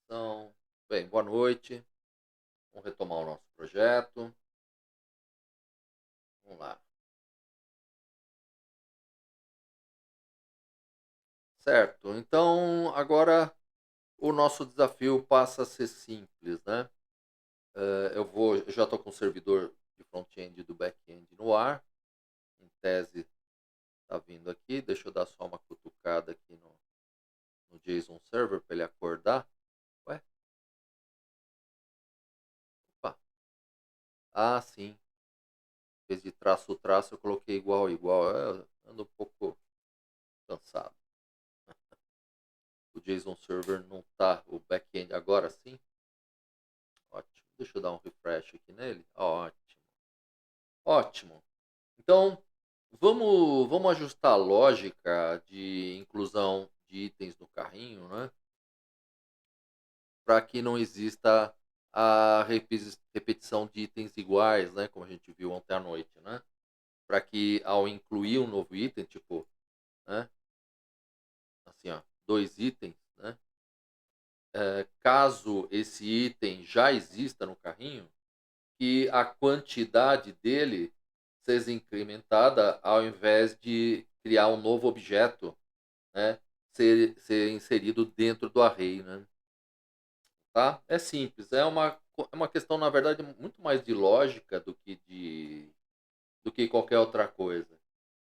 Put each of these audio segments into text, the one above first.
Então, bem, boa noite. Vamos retomar o nosso projeto. Vamos lá. Certo. Então, agora o nosso desafio passa a ser simples, né? Eu já estou com o servidor de front-end e do back-end no ar. Em tese, está vindo aqui. Deixa eu dar só uma cutucada aqui no JSON Server para ele acordar. Ué? Opa. Ah, sim. Em vez de traço, eu coloquei igual, igual. Eu ando um pouco cansado. O JSON Server não tá, o back-end agora sim. Ótimo. Deixa eu dar um refresh aqui nele. Ótimo. Ótimo. Então, vamos ajustar a lógica de inclusão de itens no carrinho, né? Para que não exista a repetição de itens iguais, né? Como a gente viu ontem à noite, né? Para que ao incluir um novo item, tipo, né? Assim, ó, dois itens, né? Caso esse item já exista no carrinho, que a quantidade dele seja incrementada ao invés de criar um novo objeto, né, ser inserido dentro do array, né? Tá? É simples, é uma questão, na verdade, muito mais de lógica do que qualquer outra coisa,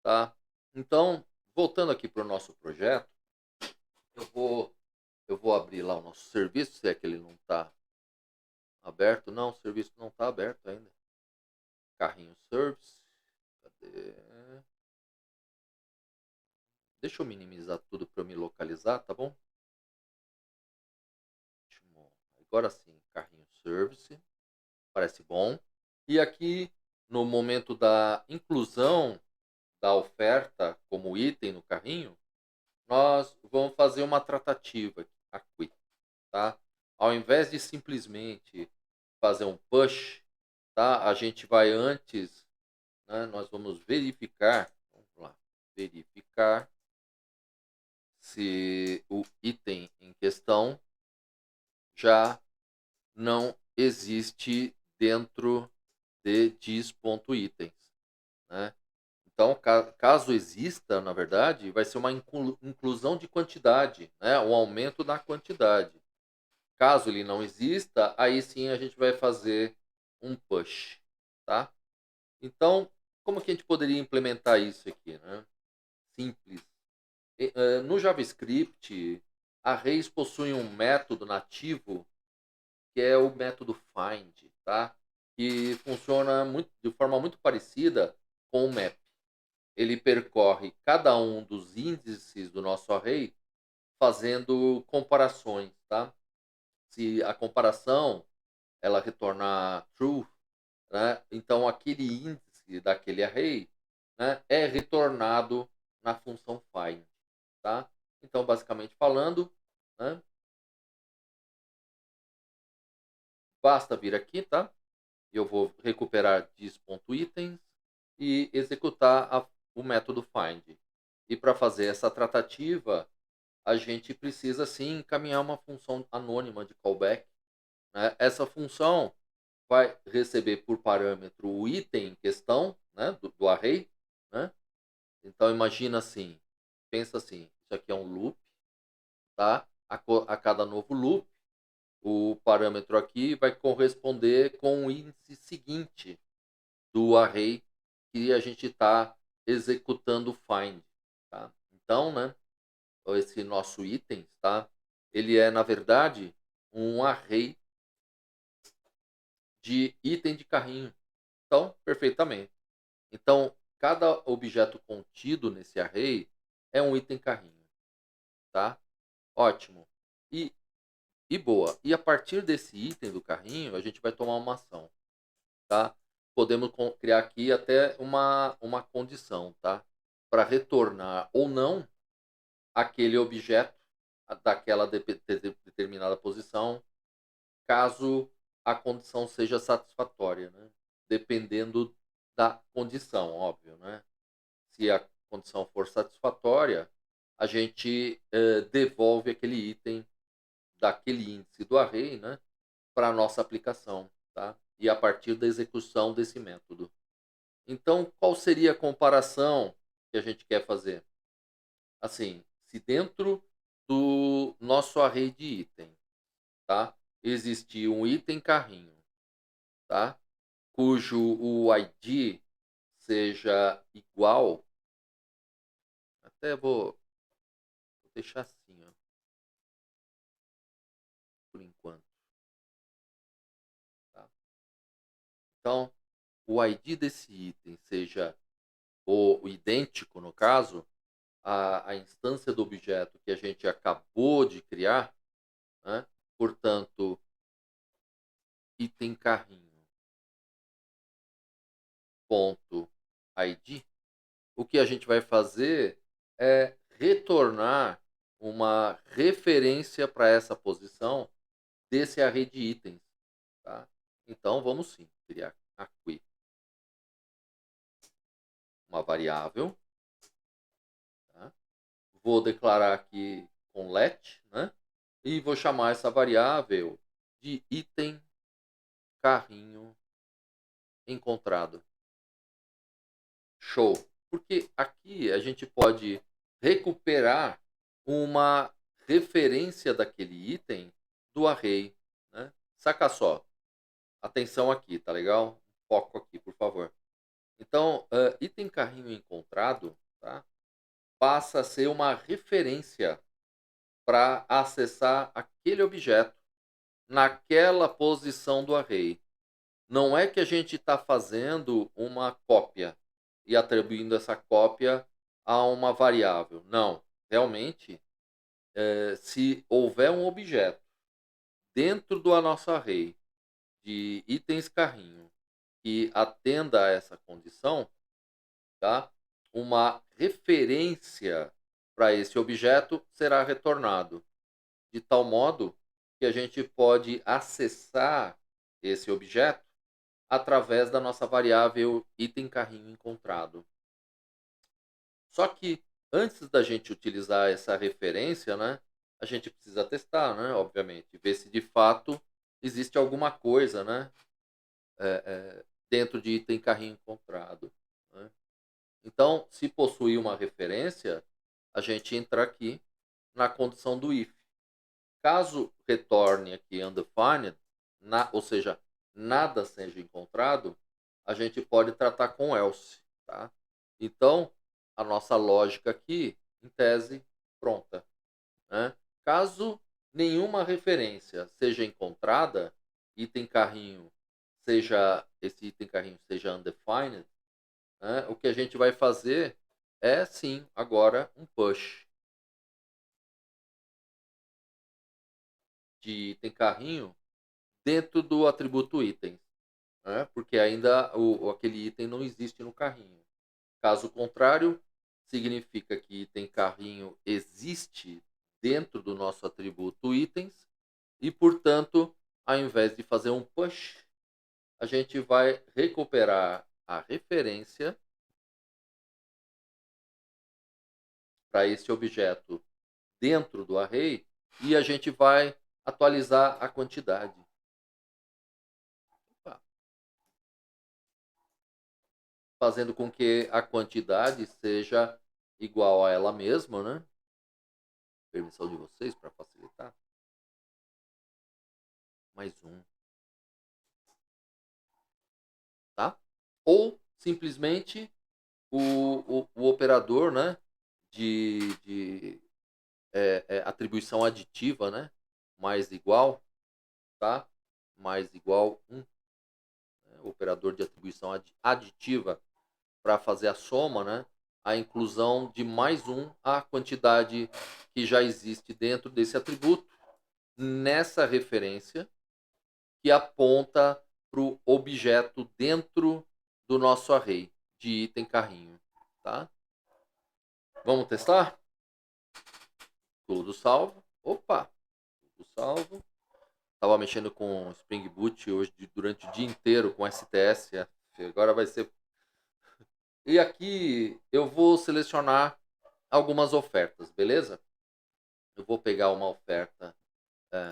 tá? Então, voltando aqui para o nosso projeto, eu vou, eu vou abrir lá o nosso serviço, se é que ele não está aberto. Não, o serviço não está aberto ainda. Carrinho Service. Cadê? Deixa eu minimizar tudo para eu me localizar, tá bom? Ótimo. Agora sim, carrinho Service. Parece bom. E aqui, no momento da inclusão da oferta como item no carrinho, nós vamos fazer uma tratativa aqui, tá? Ao invés de simplesmente fazer um push, tá? A gente vai antes, né? Nós vamos verificar, vamos lá, verificar se o item em questão já não existe dentro de dis.itens, né? Então, caso exista, na verdade, vai ser uma inclusão de quantidade, né? Um aumento da quantidade. Caso ele não exista, aí sim a gente vai fazer um push, tá? Então, como que a gente poderia implementar isso aqui, né? Simples. No JavaScript, arrays possuem um método nativo que é o método find, tá? Que funciona de forma muito parecida com o map. Ele percorre cada um dos índices do nosso array fazendo comparações, tá? Se a comparação ela retornar true, né? Então aquele índice daquele array, né, é retornado na função find, tá? Então, basicamente falando, né, basta vir aqui, tá? Eu vou recuperar dis.itens e executar o método find. E para fazer essa tratativa, a gente precisa sim encaminhar uma função anônima de callback, né? Essa função vai receber por parâmetro o item em questão, né, do array, né? Então imagina assim, pensa assim, isso aqui é um loop, tá? A cada novo loop, o parâmetro aqui vai corresponder com o índice seguinte do array que a gente está executando o find, tá? Então, né, esse nosso item, tá? Ele é, na verdade, um array de item de carrinho. Então, perfeitamente. Então, cada objeto contido nesse array é um item carrinho, tá? Ótimo. E, e boa. E a partir desse item do carrinho, a gente vai tomar uma ação, tá? Podemos criar aqui até uma condição, tá? Para retornar ou não aquele objeto daquela determinada posição, caso a condição seja satisfatória, né? Dependendo da condição, óbvio, né? Se a condição for satisfatória, a gente devolve aquele item daquele índice do array, né, para a nossa aplicação, tá? E a partir da execução desse método. Então, qual seria a comparação que a gente quer fazer? Assim, se dentro do nosso array de item, tá, existir um item carrinho, tá, cujo o ID seja igual, até vou deixar assim, ó, por enquanto. Tá? Então, o ID desse item seja o idêntico, no caso, a instância do objeto que a gente acabou de criar, né? Portanto, item carrinho ponto ID, o que a gente vai fazer é retornar uma referência para essa posição desse array de itens. Tá? Então, vamos sim criar aqui uma variável. Tá? Vou declarar aqui com let, né? E vou chamar essa variável de item carrinho encontrado. Show! Porque aqui a gente pode recuperar uma referência daquele item do array. Né? Saca só. Atenção aqui, tá legal? Foco aqui, por favor. Então, item carrinho encontrado, tá? Passa a ser uma referência para acessar aquele objeto naquela posição do array. Não é que a gente está fazendo uma cópia e atribuindo essa cópia a uma variável. Não. Realmente, se houver um objeto dentro do nosso array de itens carrinho que atenda a essa condição, tá? Uma referência para esse objeto será retornado, de tal modo que a gente pode acessar esse objeto através da nossa variável item carrinho encontrado. Só que antes da gente utilizar essa referência, né, a gente precisa testar, né, obviamente, ver se de fato existe alguma coisa, né, dentro de item carrinho encontrado. Né? Então, se possuir uma referência, a gente entra aqui na condição do if. Caso retorne aqui undefined, ou seja, nada seja encontrado, a gente pode tratar com else. Tá? Então, a nossa lógica aqui, em tese, pronta. Né? Caso nenhuma referência seja encontrada, item carrinho esse item carrinho seja undefined, né? O que a gente vai fazer é sim agora um push de item carrinho dentro do atributo itens, né? Porque ainda aquele item não existe no carrinho. Caso contrário, significa que item carrinho existe dentro do nosso atributo itens e, portanto, ao invés de fazer um push, a gente vai recuperar a referência para esse objeto dentro do array e a gente vai atualizar a quantidade. Opa. Fazendo com que a quantidade seja igual a ela mesma, né? Permissão de vocês para facilitar. Mais um. Tá? Ou simplesmente o operador, né? De atribuição aditiva, né? Mais igual, tá? Mais igual 1. Né? O operador de atribuição aditiva para fazer a soma, né? A inclusão de mais um à quantidade que já existe dentro desse atributo, nessa referência que aponta para o objeto dentro do nosso array de item carrinho. Tá? Vamos testar? Tudo salvo. Opa! Tudo salvo. Estava mexendo com Spring Boot hoje durante o dia inteiro com STS. Agora vai ser. E aqui eu vou selecionar algumas ofertas, beleza? Eu vou pegar uma oferta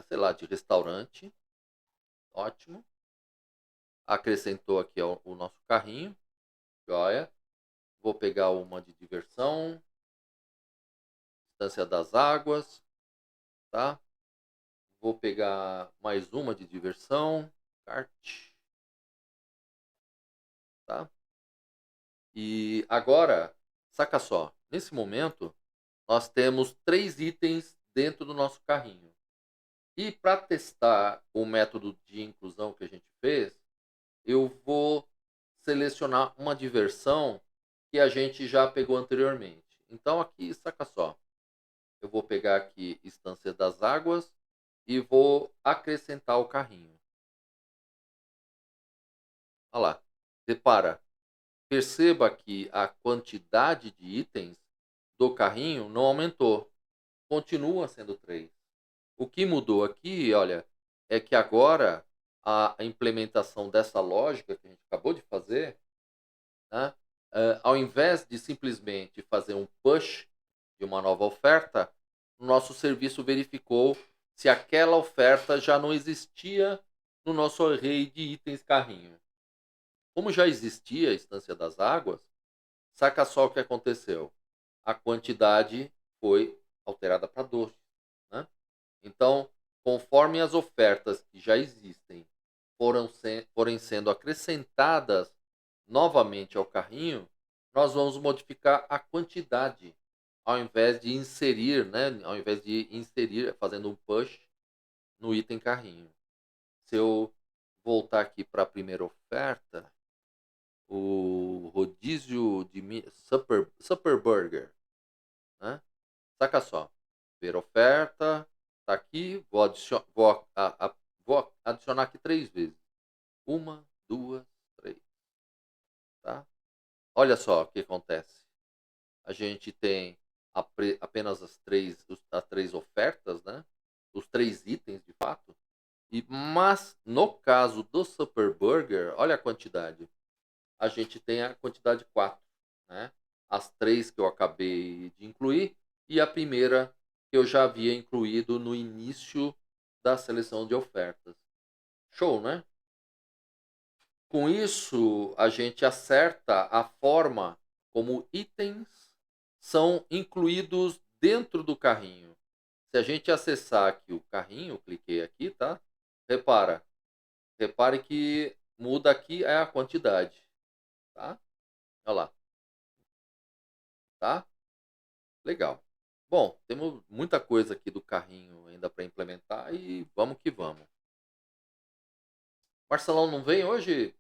sei lá, de restaurante. Ótimo. Acrescentou aqui o nosso carrinho. Joia. Vou pegar uma de diversão. Estância das Águas. Tá? Vou pegar mais uma de diversão. Kart. Tá? E agora, saca só. Nesse momento, nós temos 3 itens dentro do nosso carrinho. E para testar o método de inclusão que a gente fez, eu vou selecionar uma diversão que a gente já pegou anteriormente. Então aqui, saca só. Eu vou pegar aqui Estância das Águas e vou acrescentar o carrinho. Olha lá. Repara. Perceba que a quantidade de itens do carrinho não aumentou. Continua sendo 3. O que mudou aqui, olha, é que agora a implementação dessa lógica que a gente acabou de fazer, né, ao invés de simplesmente fazer um push de uma nova oferta, o nosso serviço verificou se aquela oferta já não existia no nosso array de itens carrinho. Como já existia a Estância das Águas, saca só o que aconteceu. A quantidade foi alterada para 12. Né? Então, conforme as ofertas que já existem forem sendo acrescentadas novamente ao carrinho, nós vamos modificar a quantidade, ao invés de inserir, né? Ao invés de inserir fazendo um push no item carrinho. Se eu voltar aqui para a primeira oferta, o rodízio de Super Burger, né? Saca só, ver oferta, tá aqui, vou adicionar aqui 3 vezes. 1, 2, 3, tá? Olha só o que acontece. A gente tem apenas as três ofertas, né? Os 3 itens, de fato. Mas, no caso do Super Burger, olha a quantidade. A gente tem a quantidade 4, né? As 3 que eu acabei de incluir e a primeira que eu já havia incluído no início da seleção de ofertas. Show, né? Com isso, a gente acerta a forma como itens são incluídos dentro do carrinho. Se a gente acessar aqui o carrinho, cliquei aqui, tá? Repare que muda aqui é a quantidade, tá? Olha lá, tá? Legal. Bom, temos muita coisa aqui do carrinho ainda para implementar e vamos que vamos. Marcelão não vem hoje?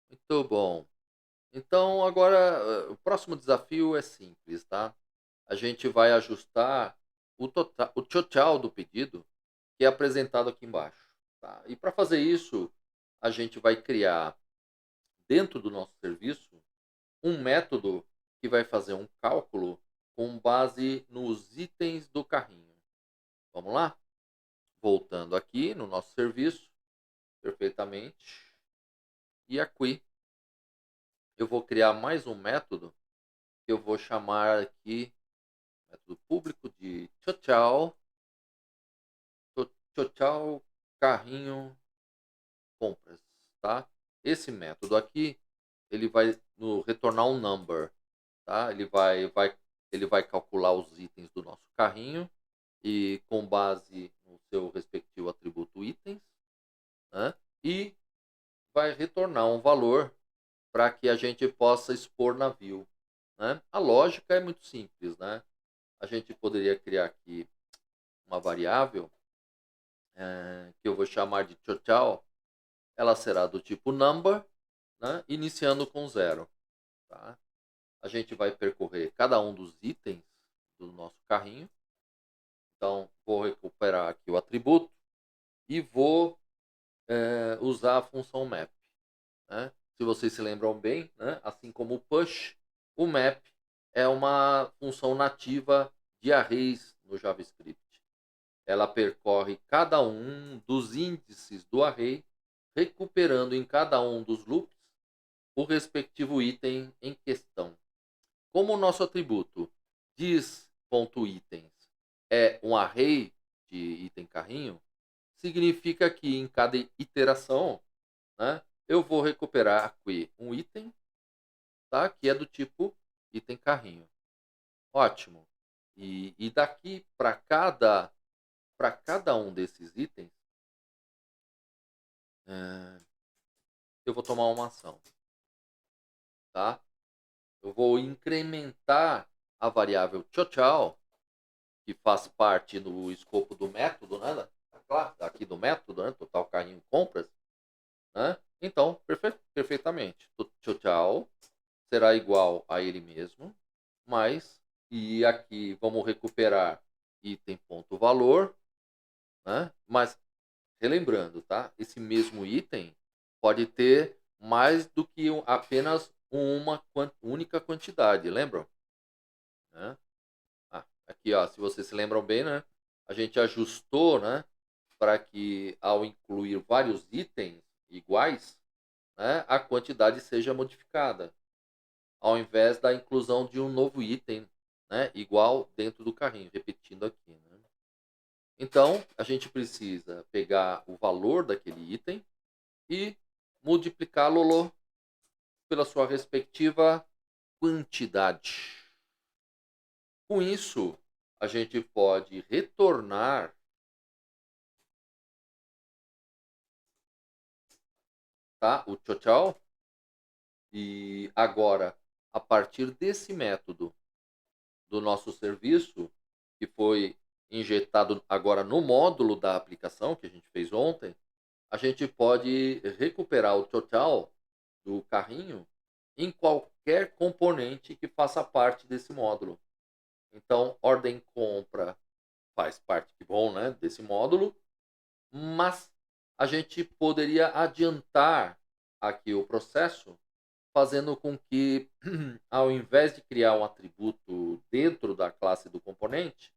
Muito bom. Então, agora, o próximo desafio é simples, tá? A gente vai ajustar o total do pedido que é apresentado aqui embaixo, tá? E para fazer isso, a gente vai criar dentro do nosso serviço um método que vai fazer um cálculo com base nos itens do carrinho. Vamos lá? Voltando aqui no nosso serviço, perfeitamente. E aqui eu vou criar mais um método que eu vou chamar aqui método público de total carrinho compras, tá? Esse método aqui, ele vai retornar um number, tá? Ele vai calcular os itens do nosso carrinho e com base no seu respectivo atributo itens, né? E vai retornar um valor para que a gente possa expor na view, né? A lógica é muito simples, né? A gente poderia criar aqui uma variável que eu vou chamar de total. Ela será do tipo number, né? Iniciando com 0. Tá? A gente vai percorrer cada um dos itens do nosso carrinho. Então, vou recuperar aqui o atributo e vou usar a função map. Né? Se vocês se lembram bem, né? Assim como o push, o map é uma função nativa de arrays no JavaScript. ela percorre cada um dos índices do array, recuperando em cada um dos loops o respectivo item em questão. Como o nosso atributo dis.itens é um array de item carrinho, significa que em cada iteração, né, eu vou recuperar aqui um item, tá, que é do tipo item carrinho. Ótimo. E daqui para cada um desses itens, eu vou tomar uma ação. Tá? Eu vou incrementar a variável tchau, que faz parte do escopo do método, né? Aqui do método, né? Total carrinho compras. Né? Então, perfeitamente. Tchau será igual a ele mesmo, mas, e aqui vamos recuperar item ponto valor, né? Mas, relembrando, tá? Esse mesmo item pode ter mais do que apenas uma única quantidade, lembram? Né? Aqui, ó, se vocês se lembram bem, né? A gente ajustou, né? Para que ao incluir vários itens iguais, né, a quantidade seja modificada, ao invés da inclusão de um novo item, né, igual dentro do carrinho, repetindo aqui. Né? Então, a gente precisa pegar o valor daquele item e multiplicá-lo pela sua respectiva quantidade. Com isso, a gente pode retornar, tá, o tchau. E agora, a partir desse método do nosso serviço, que foi injetado agora no módulo da aplicação que a gente fez ontem, a gente pode recuperar o total do carrinho em qualquer componente que faça parte desse módulo. Então, ordem compra faz parte, que bom, né, desse módulo, mas a gente poderia adiantar aqui o processo, fazendo com que, ao invés de criar um atributo dentro da classe do componente,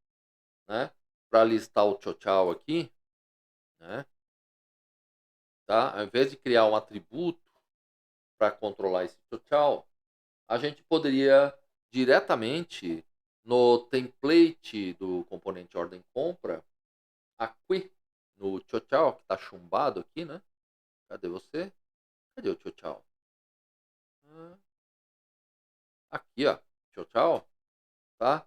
né, para listar o tchau aqui, né, tá? Ao invés de criar um atributo para controlar esse tchau, a gente poderia diretamente no template do componente ordem compra, aqui no tchau que está chumbado aqui, né? Cadê você? Cadê o tchau? Aqui, ó, tchau, tá?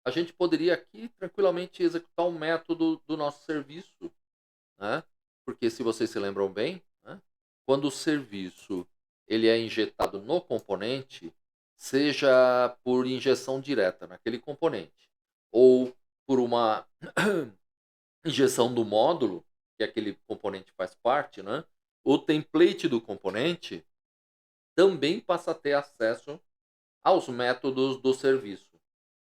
A gente poderia aqui tranquilamente executar um método do nosso serviço, né? Porque se vocês se lembram bem, né? Quando o serviço ele é injetado no componente, seja por injeção direta naquele componente, ou por uma injeção do módulo, que aquele componente faz parte, né? O template do componente também passa a ter acesso aos métodos do serviço.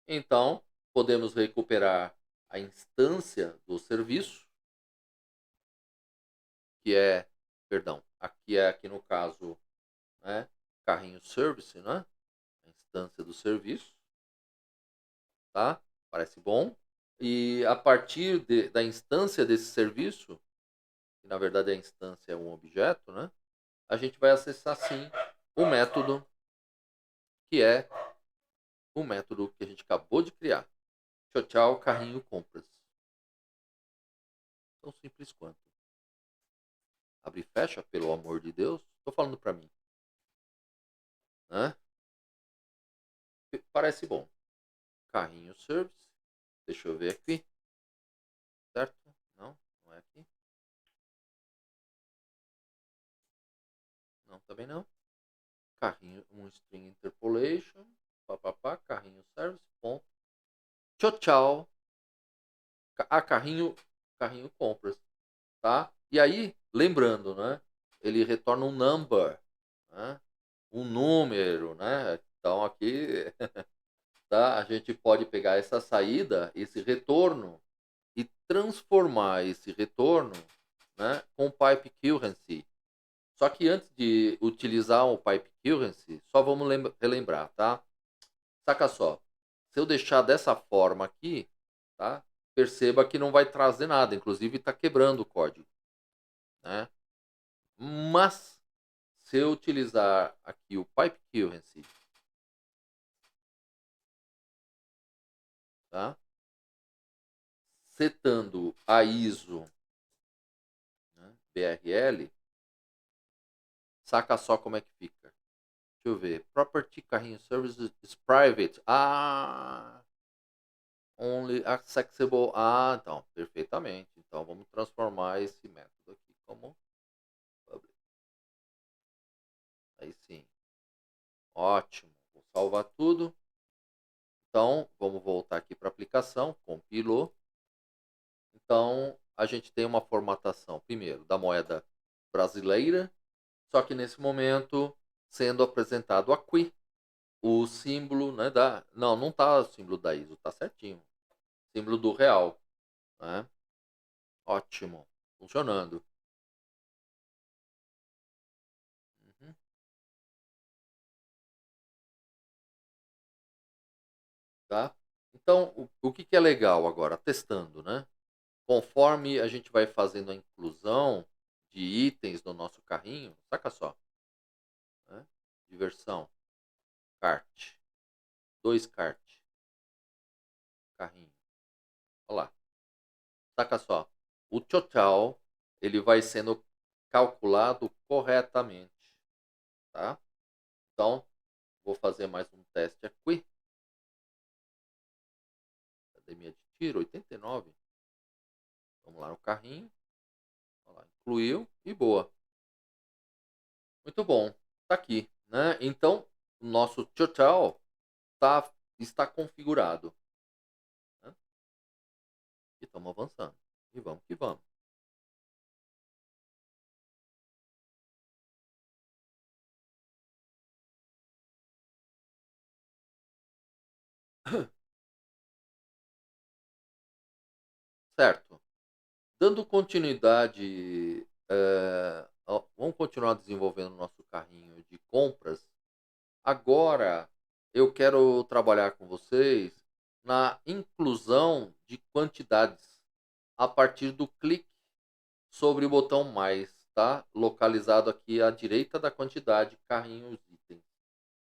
Então, podemos recuperar a instância do serviço, que é, perdão, aqui no caso, né, carrinho service, né? A instância do serviço, tá? Parece bom. E a partir da instância desse serviço, que na verdade a instância é um objeto, né? A gente vai acessar sim o método que é o método que a gente acabou de criar. Tchau, carrinho compras. Tão simples quanto. Abre e fecha, pelo amor de Deus. Estou falando para mim. Né? Parece bom. Carrinho service. Deixa eu ver aqui. Certo? Não, não é aqui. Não, também não. Carrinho, um string interpolation. Papapá, carrinho service. Ponto. Tchau. Carrinho compras. Tá? E aí, lembrando, né? Ele retorna um number. Né? Um número, né? Então aqui tá? A gente pode pegar essa saída, esse retorno, e transformar esse retorno, né, com pipe currency. Só que antes de utilizar o pipe currency, só vamos relembrar, tá? Saca só. Se eu deixar dessa forma aqui, tá? perceba que não vai trazer nada, inclusive está quebrando o código, né? Mas se eu utilizar aqui o pipe currency, tá? Setando a ISO, né, BRL, saca só como é que fica. Deixa eu ver. Property carrinho services is private. Only accessible. Então, perfeitamente. Então, vamos transformar esse método aqui como public. Aí sim. Ótimo. Vou salvar tudo. Então, vamos voltar aqui para a aplicação. Compilou. Então, a gente tem uma formatação, primeiro, da moeda brasileira, só que nesse momento sendo apresentado aqui o símbolo, né, da... Não está o símbolo da ISO, está certinho. Símbolo do real, né? Ótimo, funcionando. Uhum. Tá? Então, o que é legal agora? Testando, né? Conforme a gente vai fazendo a inclusão de itens no nosso carrinho, saca só, né? Diversão, kart, 2 kart, carrinho. Olha lá, saca só. O total, ele vai sendo calculado corretamente, tá? Então, vou fazer mais um teste aqui. Academia de tiro, 89. Vamos lá no carrinho. Olha lá, incluiu e boa. Muito bom. Tá aqui, né? Então, o nosso total está configurado, né? E estamos avançando. E vamos que vamos. Certo. Dando continuidade, vamos continuar desenvolvendo o nosso carrinho de compras. Agora, eu quero trabalhar com vocês na inclusão de quantidades a partir do clique sobre o botão mais, tá? Localizado aqui à direita da quantidade carrinhos itens.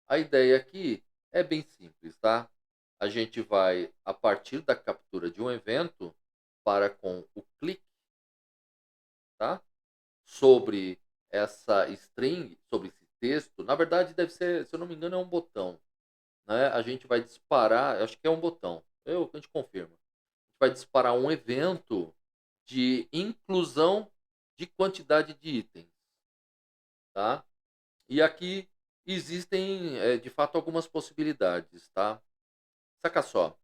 A ideia aqui é bem simples, tá? A gente vai, a partir da captura de um evento, para com o clique, tá? Sobre essa string, sobre esse texto. Na verdade, deve ser, se eu não me engano, é um botão, né? A gente vai disparar, acho que é um botão. A gente confirma. A gente vai disparar um evento de inclusão de quantidade de itens, tá? E aqui existem, de fato, algumas possibilidades, tá? Saca só.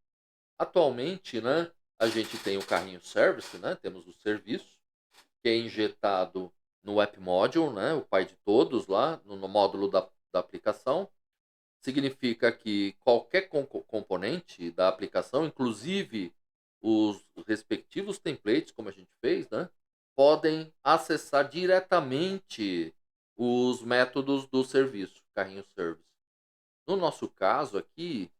Atualmente, né, a gente tem o carrinho service, né? Temos o serviço, que é injetado no App Module, né? O pai de todos lá, no módulo da aplicação. Significa que qualquer componente da aplicação, inclusive os respectivos templates, como a gente fez, né, podem acessar diretamente os métodos do serviço, carrinho service. No nosso caso aqui,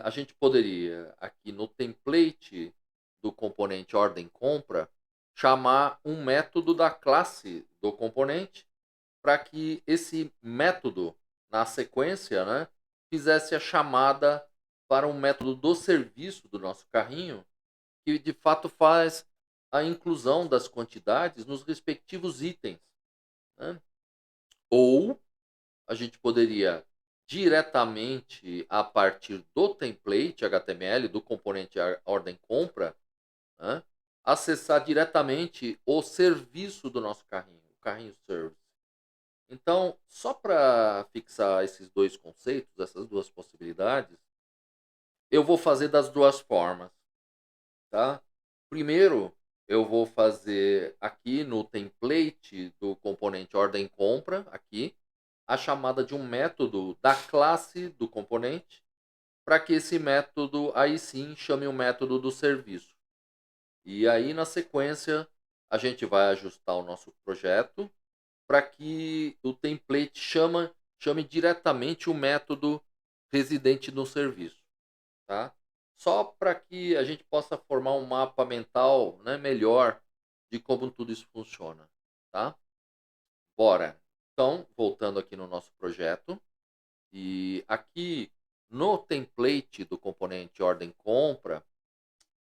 a gente poderia, aqui no template do componente ordem compra, chamar um método da classe do componente para que esse método, na sequência, né, fizesse a chamada para um método do serviço do nosso carrinho, que de fato faz a inclusão das quantidades nos respectivos itens, né? Ou a gente poderia diretamente, a partir do template HTML, do componente ordem compra, né, acessar diretamente o serviço do nosso carrinho, o carrinho service. Então, só para fixar esses dois conceitos, essas duas possibilidades, eu vou fazer das duas formas, tá? Primeiro, eu vou fazer aqui no template do componente ordem compra, aqui, a chamada de um método da classe do componente, para que esse método aí sim chame o método do serviço. E aí, na sequência, a gente vai ajustar o nosso projeto para que o template chame diretamente o método residente no serviço, tá? só para que a gente possa formar um mapa mental, né, melhor de como tudo isso funciona, tá? Bora. Então, voltando aqui no nosso projeto, e aqui no template do componente ordem compra,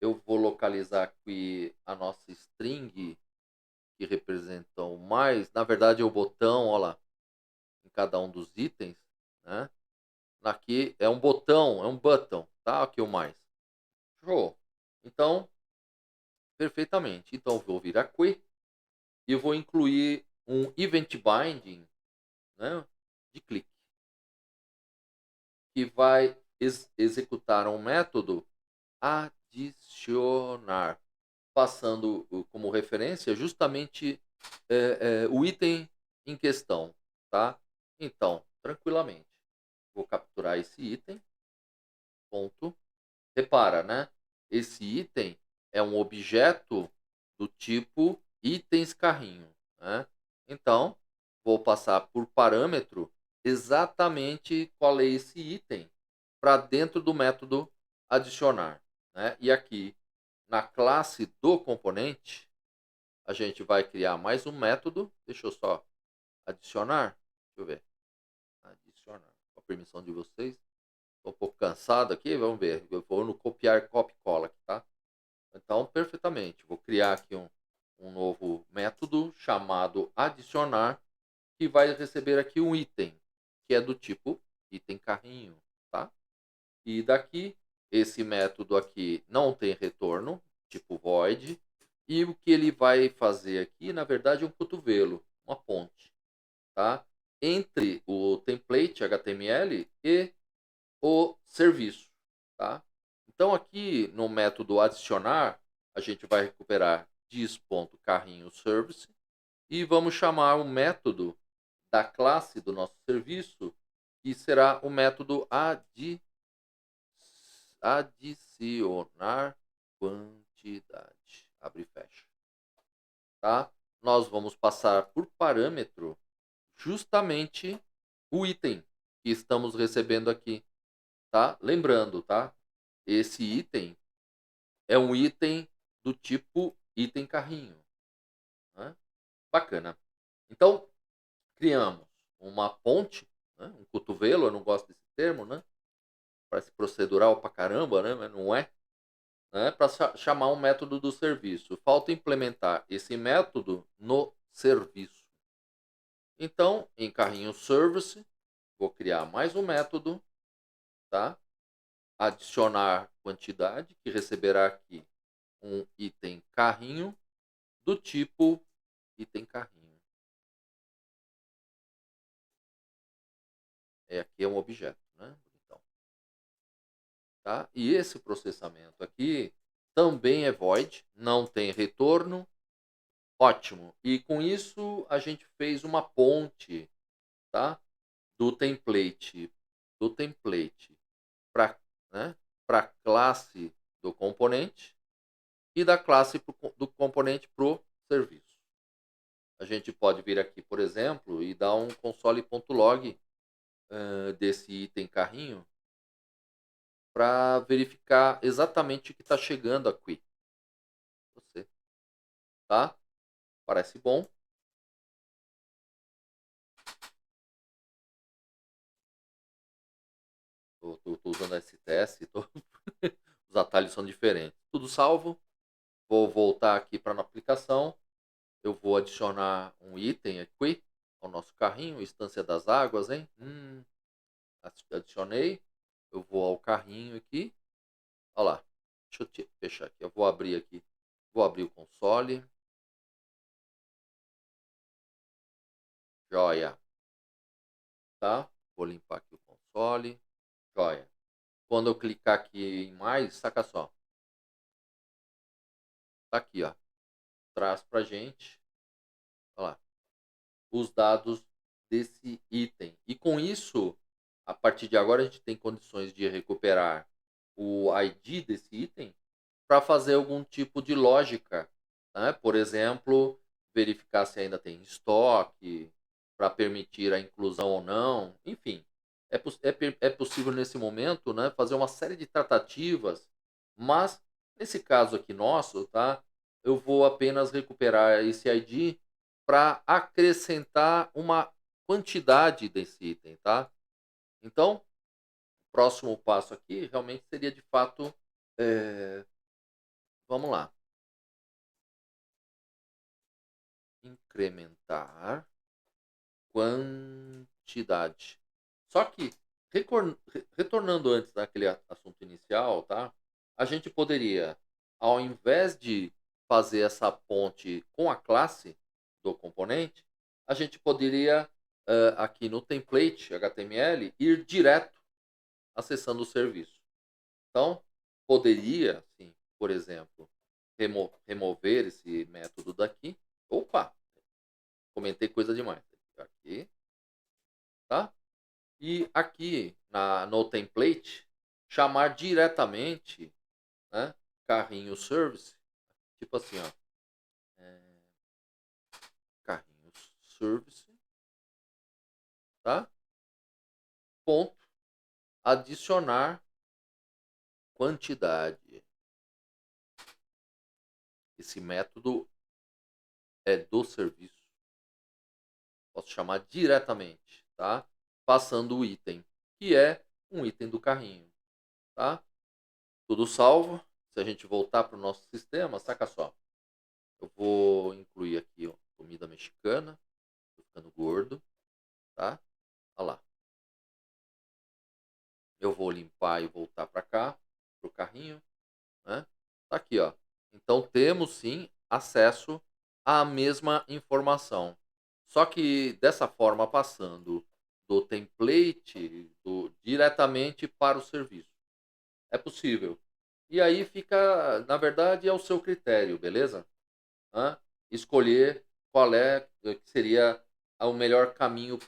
eu vou localizar aqui a nossa string que representa o mais, na verdade é o botão, olha lá, em cada um dos itens, né? Aqui é um botão, é um button, tá? Aqui o mais. Show. Então, perfeitamente. Então, eu vou vir aqui e vou incluir um event binding, né, de clique, que vai executar um método adicionar, passando como referência justamente o item em questão, tá? Então, tranquilamente, vou capturar esse item, ponto. Repara, né? Esse item é um objeto do tipo itens carrinho, né? Então, vou passar por parâmetro exatamente qual é esse item para dentro do método adicionar, né? E aqui na classe do componente, a gente vai criar mais um método. Deixa eu só adicionar. Deixa eu ver. Adicionar. Com a permissão de vocês. Estou um pouco cansado aqui. Vamos ver. Eu vou no copiar, copy, cola aqui, tá? Então, perfeitamente. Vou criar aqui um novo método chamado adicionar, que vai receber aqui um item, que é do tipo item carrinho, tá? E daqui, esse método aqui não tem retorno, tipo void. E o que ele vai fazer aqui, na verdade, é um cotovelo, uma ponte, tá? Entre o template HTML e o serviço, tá? Então aqui no método adicionar, a gente vai recuperar dis.carrinho_service e vamos chamar o método da classe do nosso serviço, que será o método adicionar quantidade. Abre e fecha. Tá? Nós vamos passar por parâmetro justamente o item que estamos recebendo aqui, tá? Lembrando, tá? Esse item é um item do tipo item carrinho, né? Bacana. Então, criamos uma ponte, né? Um cotovelo, eu não gosto desse termo, né? Parece procedural pra caramba, né? Mas não é. Né? Para chamar um método do serviço. Falta implementar esse método no serviço. Então, em carrinho service, vou criar mais um método, tá? Adicionar quantidade, que receberá aqui um item carrinho do tipo item carrinho. Aqui é um objeto, né? Então, tá? E esse processamento aqui também é void, não tem retorno. Ótimo. E com isso a gente fez uma ponte, tá? Do template para, né, para a classe do componente e da classe do componente para o serviço. A gente pode vir aqui, por exemplo, e dar um console.log desse item carrinho para verificar exatamente o que está chegando aqui. Você, tá? Parece bom. Tô usando STS, os atalhos são diferentes. Tudo salvo. Vou voltar aqui para a aplicação. Eu vou adicionar um item aqui ao nosso carrinho, instância das águas, hein? Adicionei. Eu vou ao carrinho aqui. Olha lá. Deixa eu fechar aqui. Eu vou abrir aqui. Vou abrir o console. Joia. Tá? Vou limpar aqui o console. Joia. Quando eu clicar aqui em mais, saca só. Tá aqui, ó. Traz pra gente. Olha lá. Os dados desse item. E com isso, a partir de agora, a gente tem condições de recuperar o ID desse item para fazer algum tipo de lógica, né? Por exemplo, verificar se ainda tem estoque, para permitir a inclusão ou não. Enfim, é possível nesse momento, né, fazer uma série de tratativas Mas, nesse caso aqui nosso, tá? Eu vou apenas recuperar esse ID para acrescentar uma quantidade desse item, tá? Então, o próximo passo aqui realmente seria de fato, vamos lá, incrementar quantidade. Só que, retornando antes daquele assunto inicial, tá? A gente poderia, ao invés de fazer essa ponte com a classe do componente, a gente poderia, aqui no template HTML, ir direto acessando o serviço. Então, poderia, sim, por exemplo, remover esse método daqui. Opa, comentei coisa demais. Aqui, tá? E aqui no template, chamar diretamente, né, carrinho service, tipo assim, ó, carrinho service, tá? Ponto, adicionar quantidade. Esse método é do serviço. Posso chamar diretamente, tá? Passando o item, que é um item do carrinho, tá? Tudo salvo. Se a gente voltar para o nosso sistema, saca só. Eu vou incluir aqui, ó, comida mexicana. Tô ficando gordo, tá? Olha lá. Eu vou limpar e voltar para cá, pro carrinho, né? Tá aqui, ó. Então temos sim acesso à mesma informação. Só que dessa forma passando do template diretamente para o serviço. É possível. E aí fica, na verdade, é o seu critério, beleza? Hã? Escolher qual é que seria o melhor caminho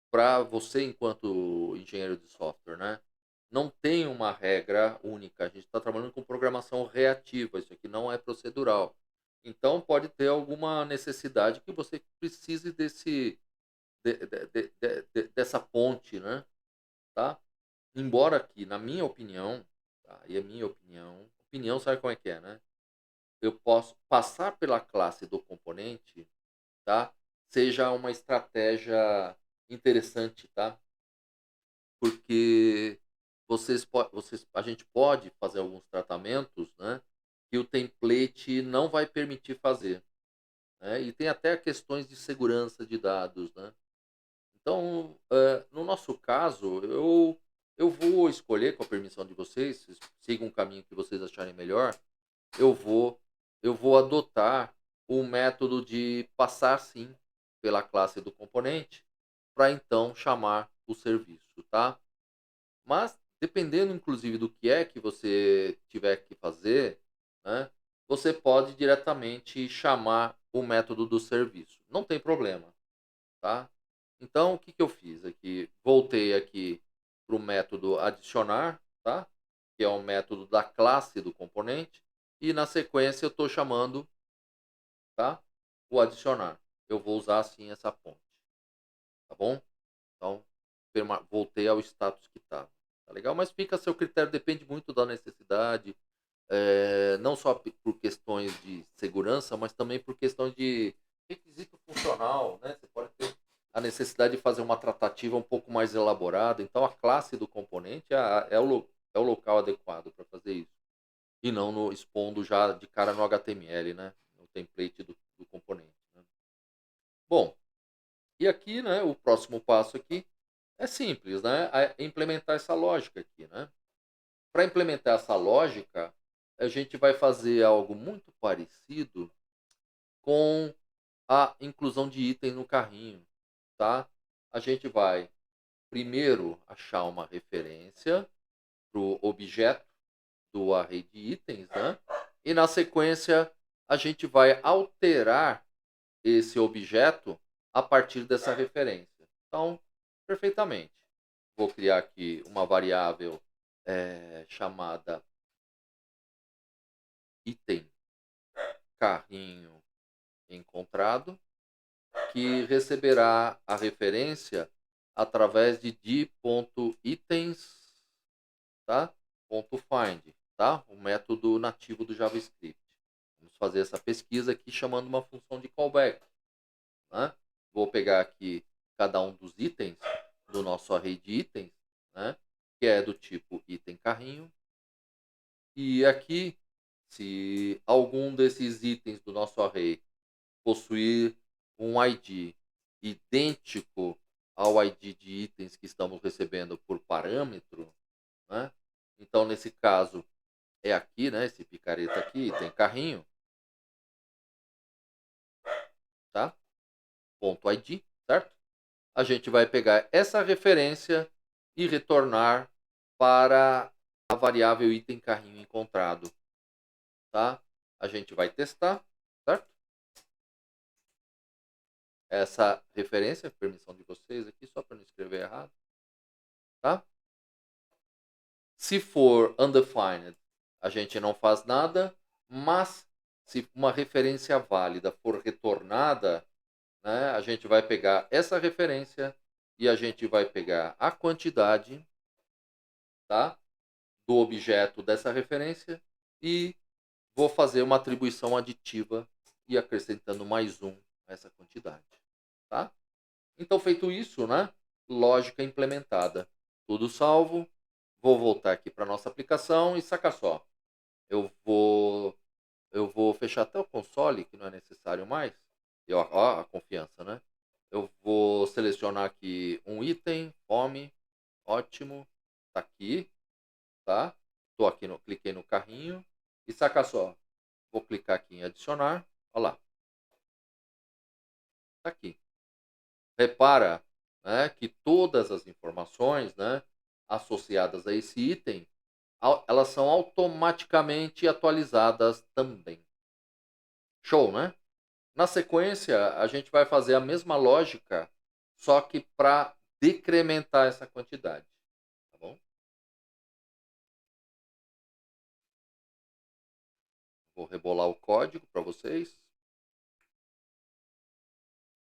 para você enquanto engenheiro de software, né? Não tem uma regra única. A gente está trabalhando com programação reativa. Isso aqui não é procedural. Então pode ter alguma necessidade que você precise dessa ponte, né? Tá? Embora que, na minha opinião, tá? E a minha opinião sabe como é que é, né? Eu posso passar pela classe do componente, tá? Seja uma estratégia interessante, tá? Porque a gente pode fazer alguns tratamentos, né? Que o template não vai permitir fazer, né? E tem até questões de segurança de dados, né? Então, no nosso caso, eu vou escolher, com a permissão de vocês, sigam um caminho que vocês acharem melhor, eu vou, eu vou adotar o método de passar sim pela classe do componente para então chamar o serviço, tá? Mas dependendo inclusive do que é que você tiver que fazer, né, você pode diretamente chamar o método do serviço. Não tem problema, tá? Então o que, que eu fiz aqui? Voltei aqui para o método adicionar, tá? Que é o método da classe do componente, e na sequência eu estou chamando, tá? O adicionar. Eu vou usar assim essa ponte, tá bom? Então voltei ao status que estava. Tá legal? Mas fica a seu critério, depende muito da necessidade, não só por questões de segurança, mas também por questões de requisito funcional, né? Você pode ter a necessidade de fazer uma tratativa um pouco mais elaborada, então a classe do componente é o local adequado para fazer isso, e não no, expondo já de cara no HTML, né? No template do componente. Né? Bom, e aqui, né, o próximo passo aqui é simples, né? É implementar essa lógica aqui, né? Para implementar essa lógica, a gente vai fazer algo muito parecido com a inclusão de item no carrinho, tá? A gente vai primeiro achar uma referência para o objeto do array de itens, né? E na sequência a gente vai alterar esse objeto a partir dessa referência. Então, perfeitamente. Vou criar aqui uma variável chamada item carrinho encontrado, que receberá a referência através de d.itens, tá? .find. tá? O método nativo do JavaScript. Vamos fazer essa pesquisa aqui chamando uma função de callback, né? Vou pegar aqui cada um dos itens do nosso array de itens, né? Que é do tipo item carrinho. E aqui, se algum desses itens do nosso array possuir um ID idêntico ao ID de itens que estamos recebendo por parâmetro, né? Então, nesse caso, é aqui, né? Esse picareta aqui, tem carrinho, tá? Ponto ID, certo? A gente vai pegar essa referência e retornar para a variável item carrinho encontrado, tá? A gente vai testar, certo? Essa referência, permissão de vocês aqui, só para não escrever errado, tá? Se for undefined, a gente não faz nada, mas se uma referência válida for retornada, né, a gente vai pegar essa referência e a gente vai pegar a quantidade, tá, do objeto dessa referência e vou fazer uma atribuição aditiva e acrescentando mais um a essa quantidade, tá? Então, feito isso, né, lógica implementada. Tudo salvo. Vou voltar aqui para nossa aplicação e saca só. Eu vou fechar até o console, que não é necessário mais. Ó, a confiança, né? Eu vou selecionar aqui um item, fome, ótimo, tá aqui, tá? Tô aqui cliquei no carrinho e saca só. Vou clicar aqui em adicionar, olha lá, tá aqui. Repara, né, que todas as informações, né, associadas a esse item, elas são automaticamente atualizadas também. Show, né? Na sequência, a gente vai fazer a mesma lógica, só que para decrementar essa quantidade. Tá bom? Vou rebolar o código para vocês.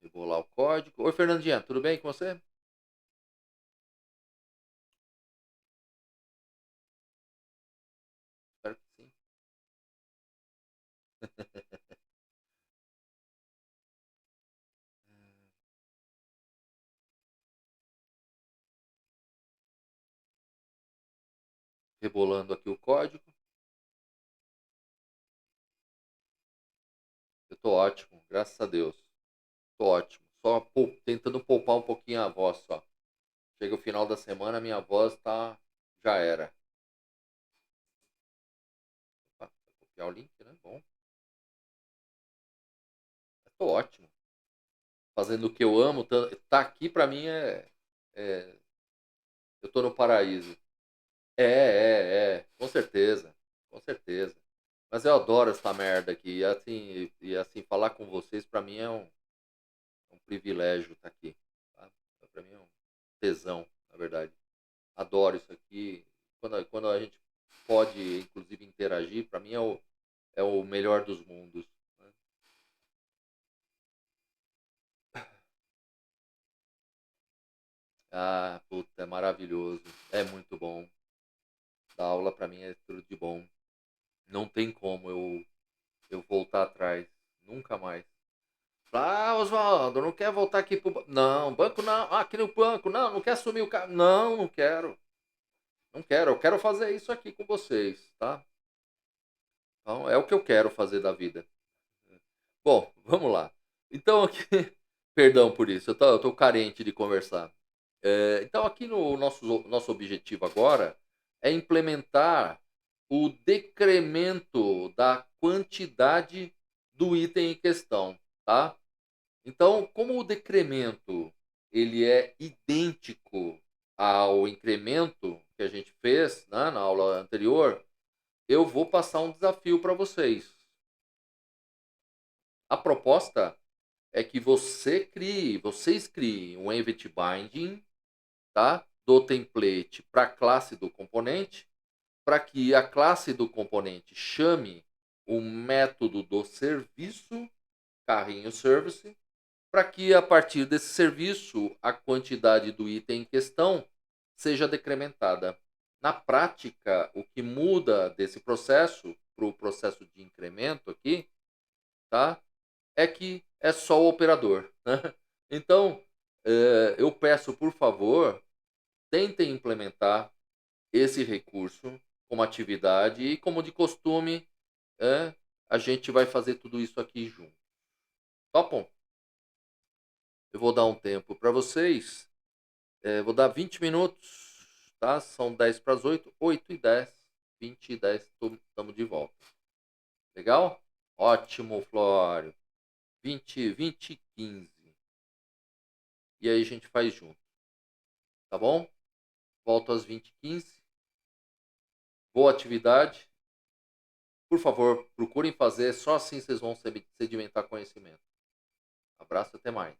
Rebolar o código. Oi, Fernandinha, tudo bem com você? Espero que sim. Rebolando aqui o código. Eu tô ótimo, graças a Deus. Tô ótimo. Só tentando poupar um pouquinho a voz só. Chega o final da semana, minha voz tá já era. Opa, vou copiar o link, né? Bom. Eu tô ótimo. Fazendo o que eu amo, tá aqui pra mim é eu tô no paraíso. Com certeza. Com certeza. Mas eu adoro essa merda aqui. E assim, falar com vocês pra mim é um privilégio estar aqui. Tá? Pra mim é um tesão, na verdade. Adoro isso aqui. Quando a gente pode, inclusive, interagir, pra mim é o melhor dos mundos. Né? Ah, puta, é maravilhoso. É muito bom. Dar aula pra mim é tudo de bom. Não tem como eu voltar atrás. Nunca mais. Ah, Oswaldo, não quer voltar aqui pro banco? Não, banco não. Ah, aqui no banco, não, não quer assumir o carro. Não, não quero. Não quero. Eu quero fazer isso aqui com vocês, tá? Então, é o que eu quero fazer da vida. Bom, vamos lá. Então, aqui. Perdão por isso, eu tô carente de conversar. Então, aqui no nosso objetivo agora é implementar o decremento da quantidade do item em questão, tá? Então, como o decremento ele é idêntico ao incremento que a gente fez, né, na aula anterior, eu vou passar um desafio para vocês. A proposta é que vocês criem um Event Binding, tá, do template para a classe do componente, para que a classe do componente chame o método do serviço carrinho service, para que a partir desse serviço a quantidade do item em questão seja decrementada. Na prática, o que muda desse processo para o processo de incremento aqui, tá? É que é só o operador, né? Então, eu peço, por favor, tentem implementar esse recurso como atividade e, como de costume, a gente vai fazer tudo isso aqui junto. Topam? Eu vou dar um tempo para vocês. Vou dar 20 minutos, tá? São 10 para as 8, 8 e 10, 20 e 10, estamos de volta. Legal? Ótimo, Flório. 20, 20 e 15. E aí a gente faz junto, tá bom? Volto às 20 e 15. Boa atividade. Por favor, procurem fazer, só assim vocês vão sedimentar conhecimento. Abraço e até mais.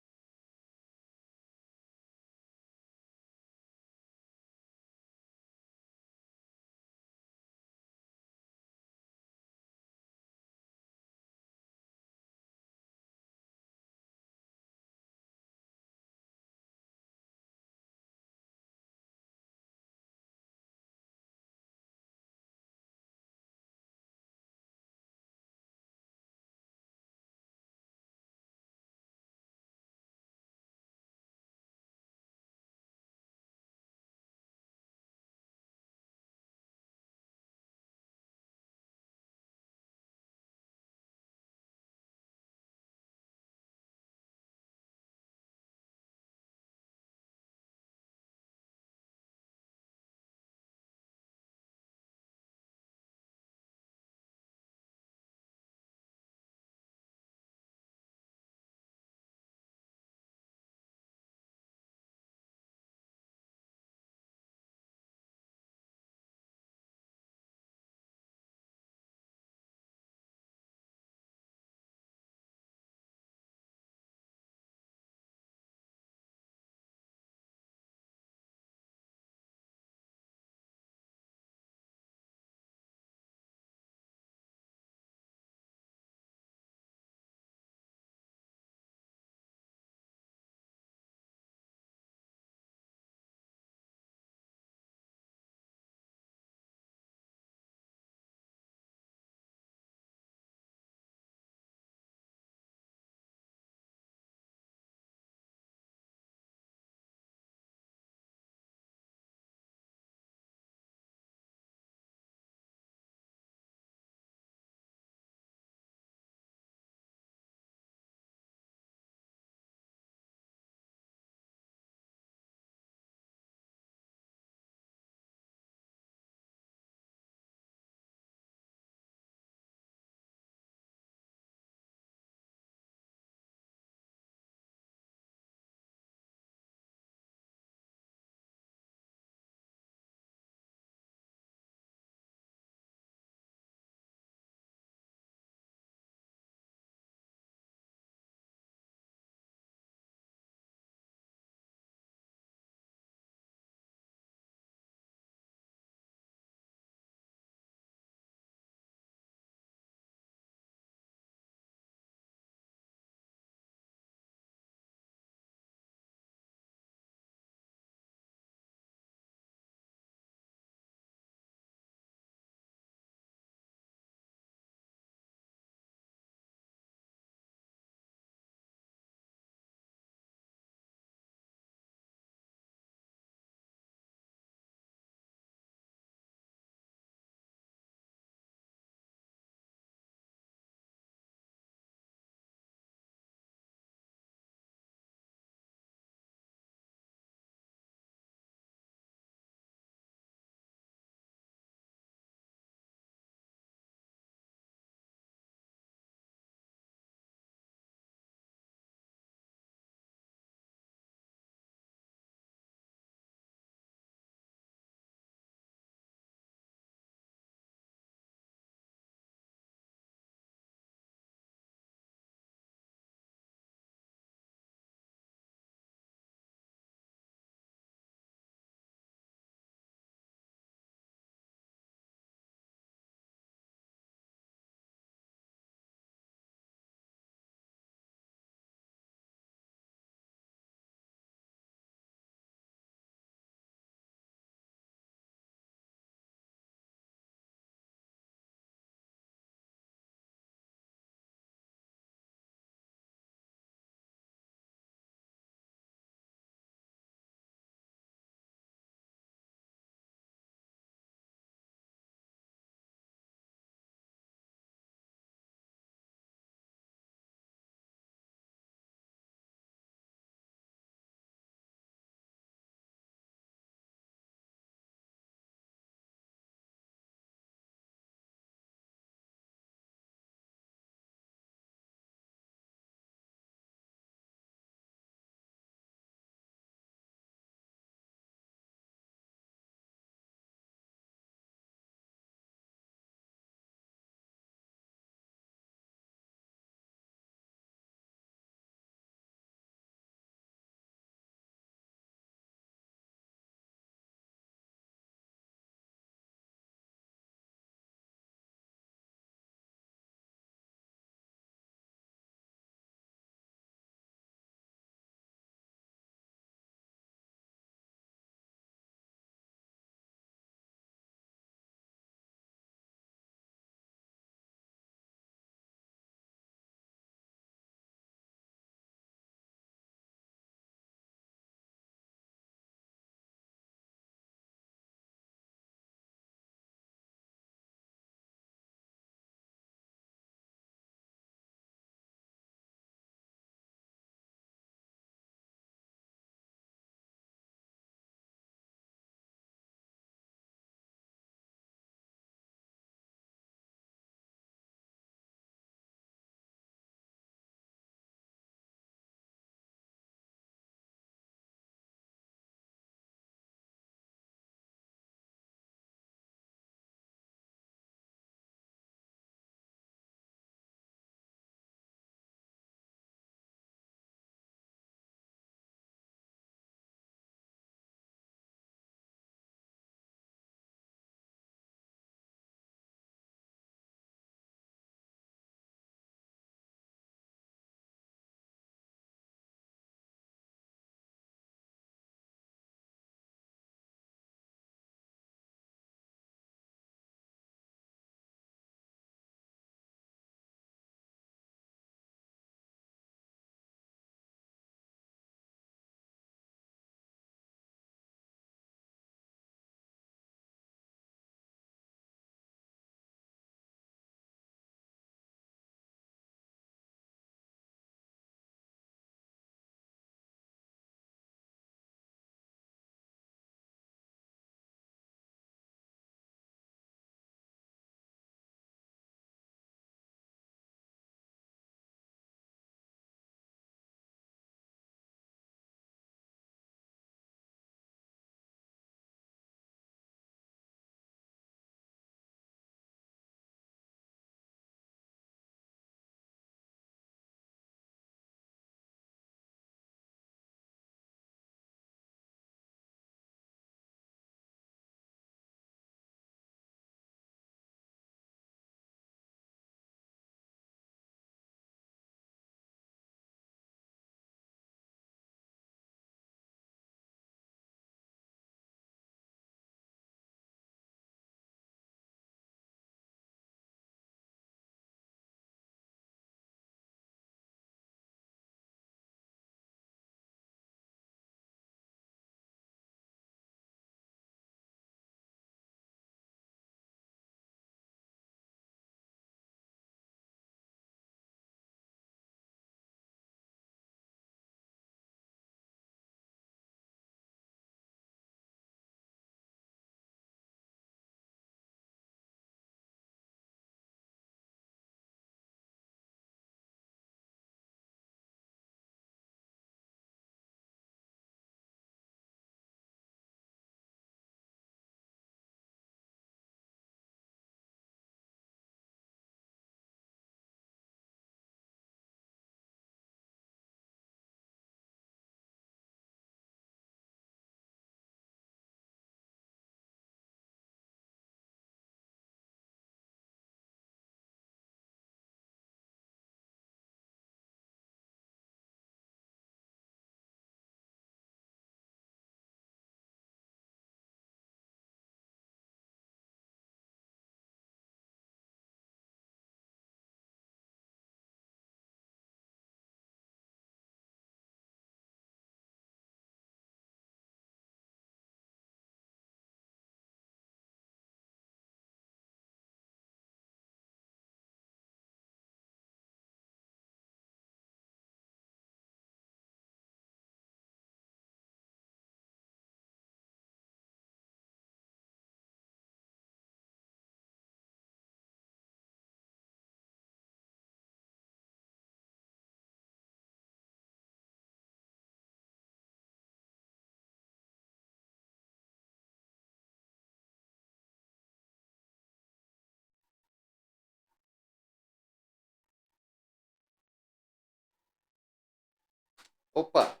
Opa,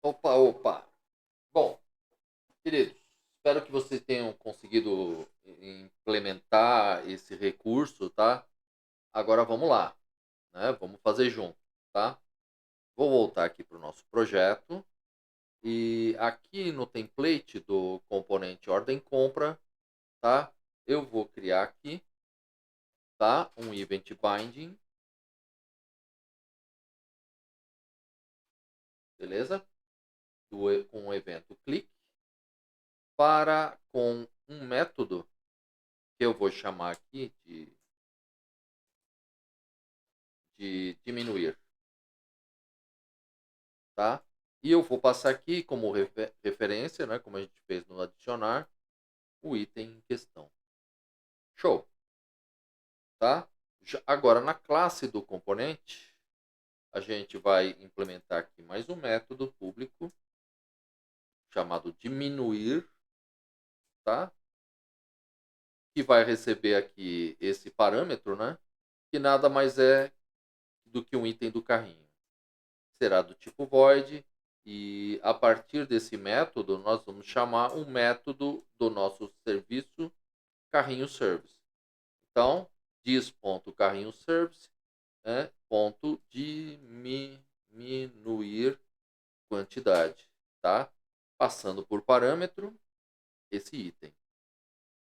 opa. Bom, queridos, espero que vocês tenham conseguido implementar esse recurso, tá? Agora vamos lá, né? Vamos fazer junto, tá? Vou voltar aqui para o nosso projeto e aqui no template do componente ordem compra, tá? Eu vou criar aqui, tá? Um event binding, beleza? Com o evento click com um método que eu vou chamar aqui de diminuir, tá? E eu vou passar aqui como referência, né, como a gente fez no adicionar, o item em questão. Show, tá? Agora, na classe do componente, a gente vai implementar aqui mais um método público chamado diminuir, tá? Que vai receber aqui esse parâmetro, né? Que nada mais é do que um item do carrinho. Será do tipo void e a partir desse método nós vamos chamar um método do nosso serviço carrinho service. Então, diz.carrinho service, né, ponto diminuir quantidade, tá? Passando por parâmetro esse item.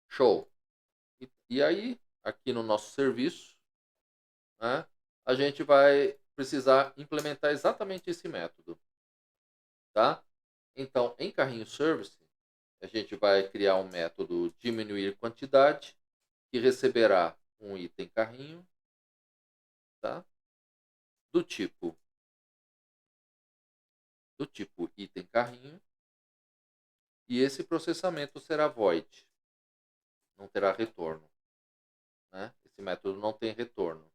Show. E aí, aqui no nosso serviço, né, a gente vai precisar implementar exatamente esse método, tá? Então, em carrinho service, a gente vai criar um método diminuir quantidade que receberá um item carrinho, tá? Do tipo item carrinho, e esse processamento será void, não terá retorno, né? Esse método não tem retorno.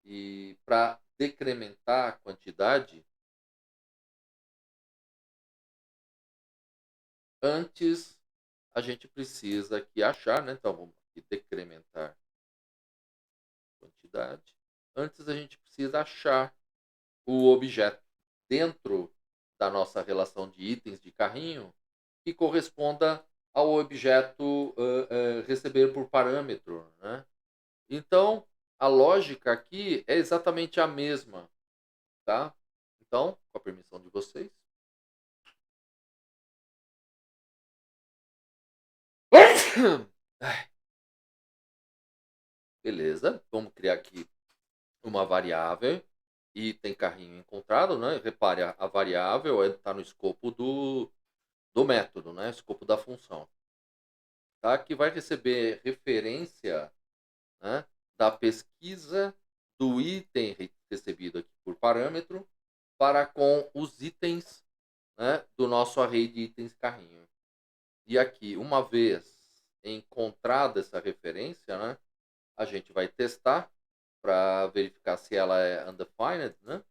E para decrementar a quantidade, antes a gente precisa aqui achar, né? Então vamos aqui decrementar quantidade. Antes a gente precisa achar o objeto dentro da nossa relação de itens de carrinho que corresponda ao objeto receber por parâmetro, né? Então, a lógica aqui é exatamente a mesma, tá? Então, com a permissão de vocês. Beleza, vamos criar aqui uma variável e tem carrinho encontrado, né? Repare, a variável está no escopo do método, né? Escopo da função, tá? Que vai receber referência, né, da pesquisa do item recebido aqui por parâmetro para com os itens, né, do nosso array de itens carrinho. E aqui, uma vez encontrada essa referência, né, a gente vai testar para verificar se ela é undefined, né,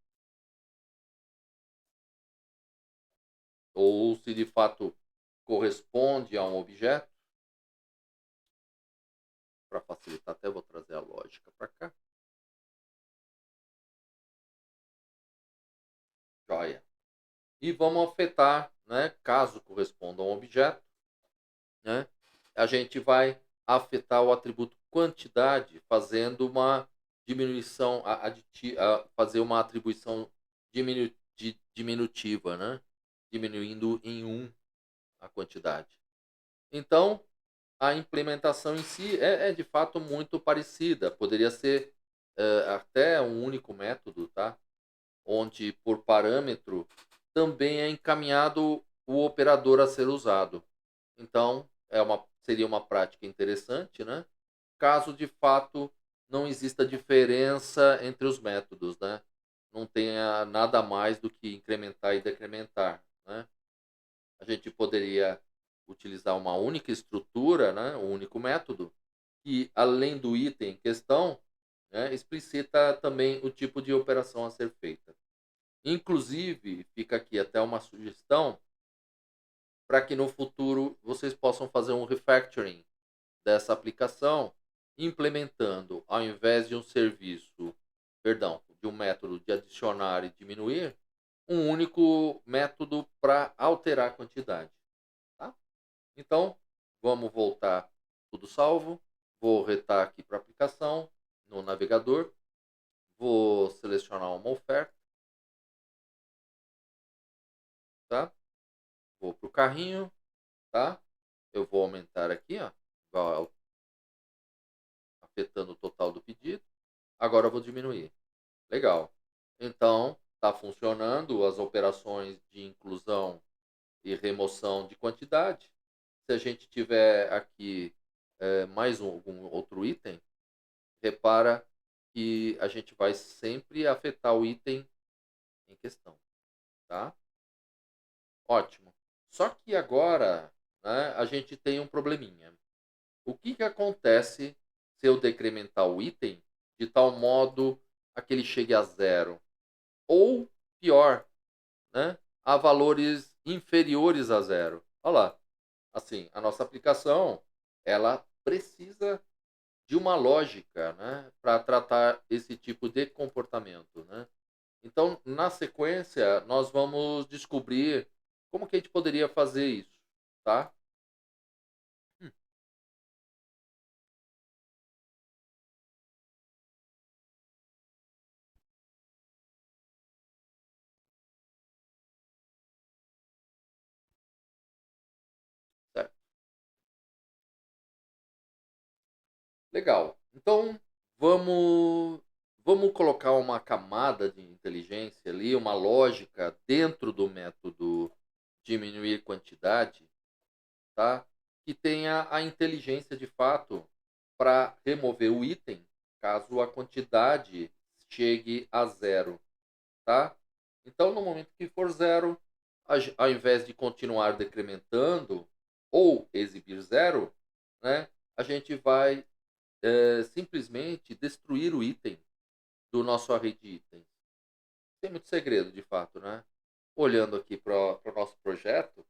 ou se de fato corresponde a um objeto. Para facilitar, até vou trazer a lógica para cá. Joia. E vamos afetar, né, caso corresponda a um objeto, né, a gente vai afetar o atributo quantidade fazendo uma diminuição fazer uma atribuição diminutiva, né, diminuindo em 1 a quantidade. Então, a implementação em si é de fato muito parecida. Poderia ser até um único método, tá? Onde por parâmetro também é encaminhado o operador a ser usado. Então, seria uma prática interessante, né? Caso de fato não exista diferença entre os métodos, né? Não tenha nada mais do que incrementar e decrementar, né? A gente poderia utilizar uma única estrutura, né? Um único método, que além do item em questão, né, explicita também o tipo de operação a ser feita. Inclusive, fica aqui até uma sugestão para que no futuro vocês possam fazer um refactoring dessa aplicação, implementando, ao invés de um serviço, perdão, de um método de adicionar e diminuir, um único método para alterar a quantidade. Tá? Então, vamos voltar tudo salvo. Vou retar aqui para a aplicação no navegador. Vou selecionar uma oferta. Tá? Vou para o carrinho. Tá? Eu vou aumentar aqui, ó, afetando o total do pedido. Agora eu vou diminuir. Legal. Então, está funcionando as operações de inclusão e remoção de quantidade. Se a gente tiver aqui mais algum outro item, repara que a gente vai sempre afetar o item em questão. Tá? Ótimo. Só que agora, né, a gente tem um probleminha. O que acontece se eu decrementar o item de tal modo a que ele chegue a zero? Ou, pior, né, a valores inferiores a zero. Olha lá. Assim, a nossa aplicação, ela precisa de uma lógica, né, para tratar esse tipo de comportamento, né? Então, na sequência, nós vamos descobrir como que a gente poderia fazer isso, tá? Hum, certo. Legal. Então, vamos colocar uma camada de inteligência ali, uma lógica dentro do método diminuir quantidade, tá? Que tenha a inteligência de fato para remover o item caso a quantidade chegue a zero, tá? Então, no momento que for zero, ao invés de continuar decrementando ou exibir zero, né, a gente vai simplesmente destruir o item do nosso array de itens. Tem muito segredo, de fato, né? Olhando aqui para o nosso projeto,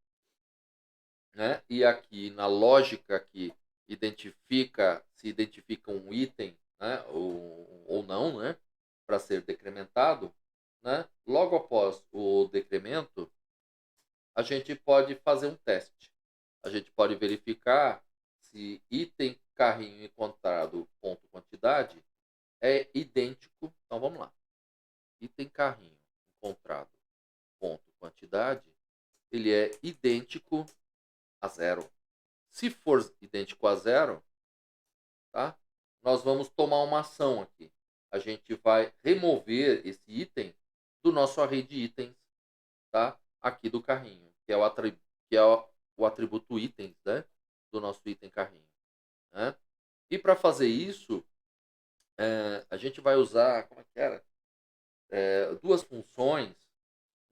né? E aqui na lógica que se identifica um item, né? Ou não, né? Para ser decrementado, né? Logo após o decremento, a gente pode fazer um teste. A gente pode verificar se item carrinho encontrado ponto quantidade é idêntico. Então vamos lá. Item carrinho encontrado ponto quantidade, ele é idêntico a zero. Se for idêntico a zero, tá? Nós vamos tomar uma ação aqui. A gente vai remover esse item do nosso array de itens, tá? Aqui do carrinho, que é o atributo itens, né? Do nosso item carrinho, né? E para fazer isso, a gente vai usar, como é que era? Duas funções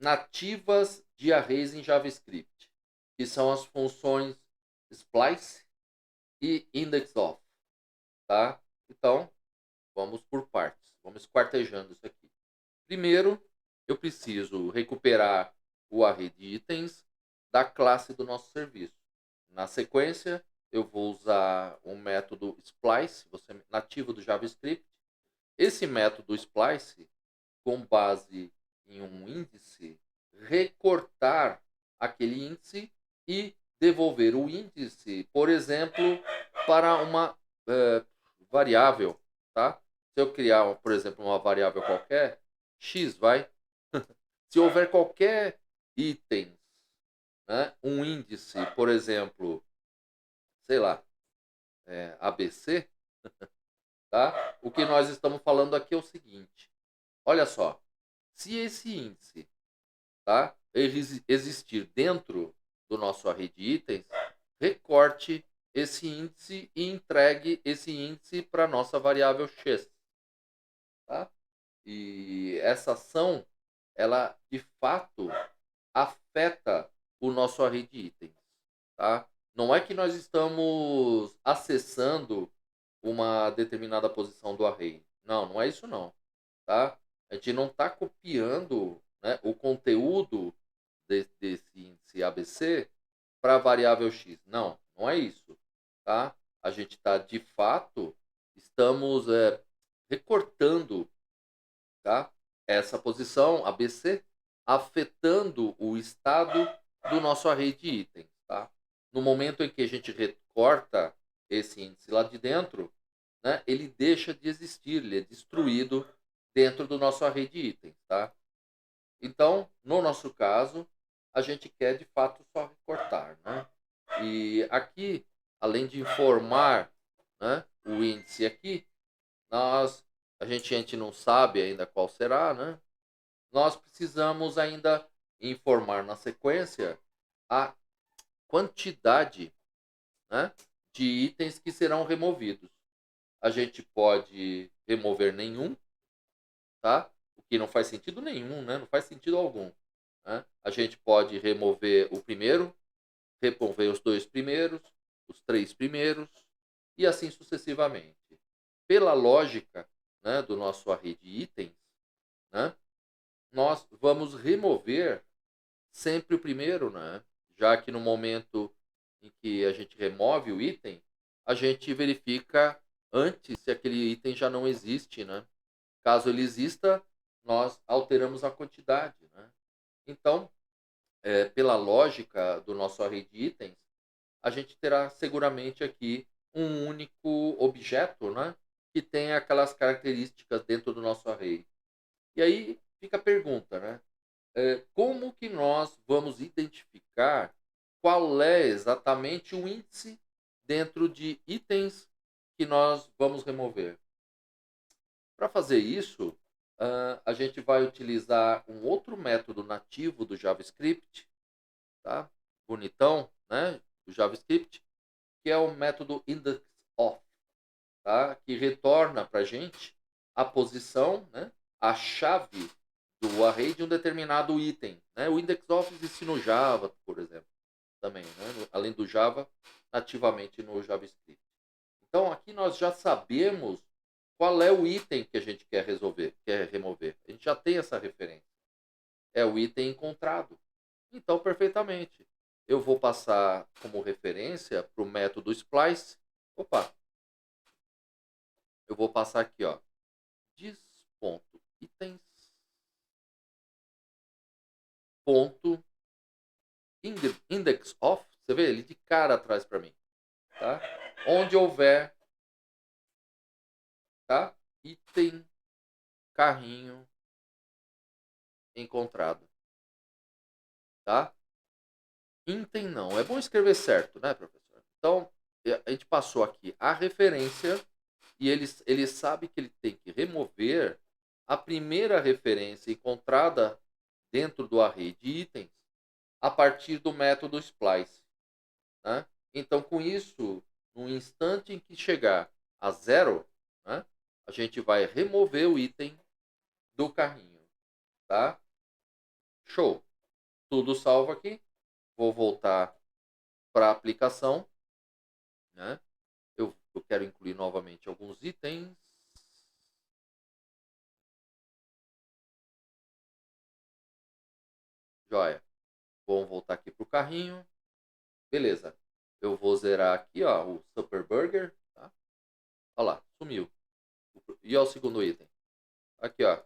nativas de arrays em JavaScript, que são as funções splice e indexOf, tá? Então, vamos por partes, vamos esquartejando isso aqui. Primeiro, eu preciso recuperar o array de itens da classe do nosso serviço. Na sequência, eu vou usar um método splice, nativo do JavaScript. Esse método splice, com base em um índice, recortar aquele índice e devolver o índice, por exemplo, para uma variável, tá? Se eu criar, por exemplo, uma variável qualquer, x, vai. Se houver qualquer item, né, um índice, por exemplo, sei lá, ABC, tá? O que nós estamos falando aqui é o seguinte: olha só, se esse índice, tá, existir dentro do nosso array de itens, recorte esse índice e entregue esse índice para a nossa variável x. Tá? E essa ação, ela de fato afeta o nosso array de itens. Tá? Não é que nós estamos acessando uma determinada posição do array. Não, não é isso não. Tá? A gente não está copiando, né, o conteúdo desse índice ABC para a variável x. Não, não é isso. Tá? A gente está, de fato, estamos recortando, tá, essa posição ABC afetando o estado do nosso array de itens. Tá? No momento em que a gente recorta esse índice lá de dentro, né, ele deixa de existir, ele é destruído dentro do nosso array de itens. Tá? Então, no nosso caso, a gente quer de fato só recortar. Né? E aqui, além de informar, né, o índice aqui, a gente não sabe ainda qual será, né? Nós precisamos ainda informar na sequência a quantidade, né, de itens que serão removidos. A gente pode remover nenhum, tá? O que não faz sentido nenhum, né? Não faz sentido algum. Né? A gente pode remover o primeiro, remover os 2 primeiros, os 3 primeiros e assim sucessivamente. Pela lógica, né, do nosso array de itens, né, nós vamos remover sempre o primeiro, né? Já que no momento em que a gente remove o item, a gente verifica antes se aquele item já não existe, né? Caso ele exista, nós alteramos a quantidade, né? Então, pela lógica do nosso array de itens, a gente terá seguramente aqui um único objeto, né? Que tem aquelas características dentro do nosso array. E aí fica a pergunta, né? Como que nós vamos identificar qual é exatamente o índice dentro de itens que nós vamos remover? Para fazer isso, a gente vai utilizar um outro método nativo do JavaScript, tá? Bonitão, né? Do JavaScript, que é o método indexOf, tá? Que retorna para a gente a posição, né? A chave do array de um determinado item. Né? O indexOf existe no Java, por exemplo, também, né? Além do Java, nativamente no JavaScript. Então, aqui nós já sabemos qual é o item que a gente quer resolver, quer remover. A gente já tem essa referência. É o item encontrado. Então, perfeitamente. Eu vou passar como referência para o método splice. Opa! Eu vou passar aqui, ó. Dis.itens ponto index of, você vê ele de cara atrás para mim, tá? Onde houver, tá? Item carrinho encontrado, tá? Item não, é bom escrever certo, né, professor? Então, a gente passou aqui a referência e ele sabe que ele tem que remover a primeira referência encontrada dentro do array de itens a partir do método splice. Né? Então, com isso, no instante em que chegar a 0, né, a gente vai remover o item do carrinho. Tá? Show! Tudo salvo aqui. Vou voltar para a aplicação. Né? Eu quero incluir novamente alguns itens. Joia. Vamos voltar aqui para o carrinho. Beleza. Eu vou zerar aqui, ó, o Super Burger. Tá? Olha lá, sumiu. E ó, o segundo item. Aqui, ó.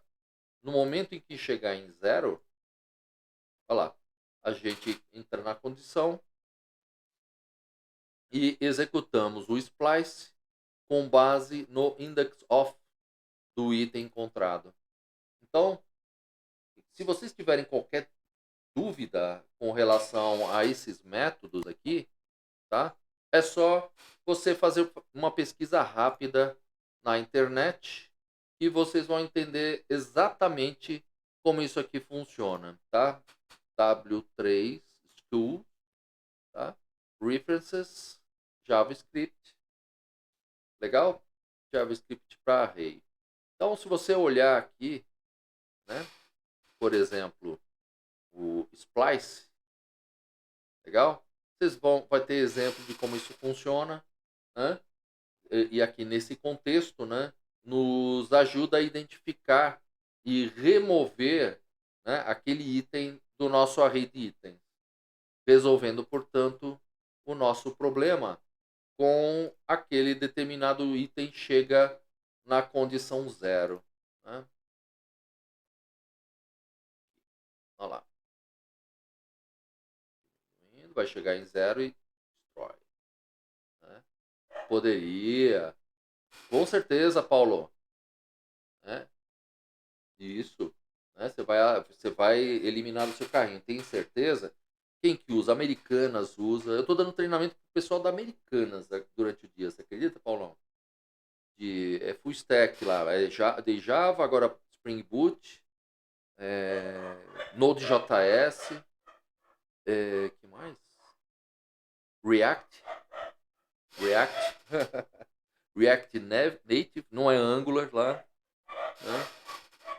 No momento em que chegar em 0, olha lá, a gente entra na condição e executamos o splice com base no index of do item encontrado. Então, se vocês tiverem qualquer dúvida com relação a esses métodos aqui, tá? É só você fazer uma pesquisa rápida na internet e vocês vão entender exatamente como isso aqui funciona, tá? W3 Stool, tá? References, JavaScript, legal? JavaScript para array. Então, se você olhar aqui, né? Por exemplo, o splice, legal? Vocês vai ter exemplo de como isso funciona, né? E aqui nesse contexto, né, nos ajuda a identificar e remover, né, aquele item do nosso array de itens, resolvendo, portanto, o nosso problema com aquele determinado item chega na condição 0. Né? Olha lá. vai chegar em zero e destrói. Né? Poderia. Com certeza, Paulo. Né? Isso. Né? Você vai eliminar o seu carrinho. Tem certeza? Quem que usa? Americanas usa. Eu estou dando treinamento pro pessoal da Americanas, né, durante o dia. Você acredita, Paulão? É full stack lá. De Java, agora Spring Boot, é, Node.js, que mais? React. React. React Native, não é Angular lá.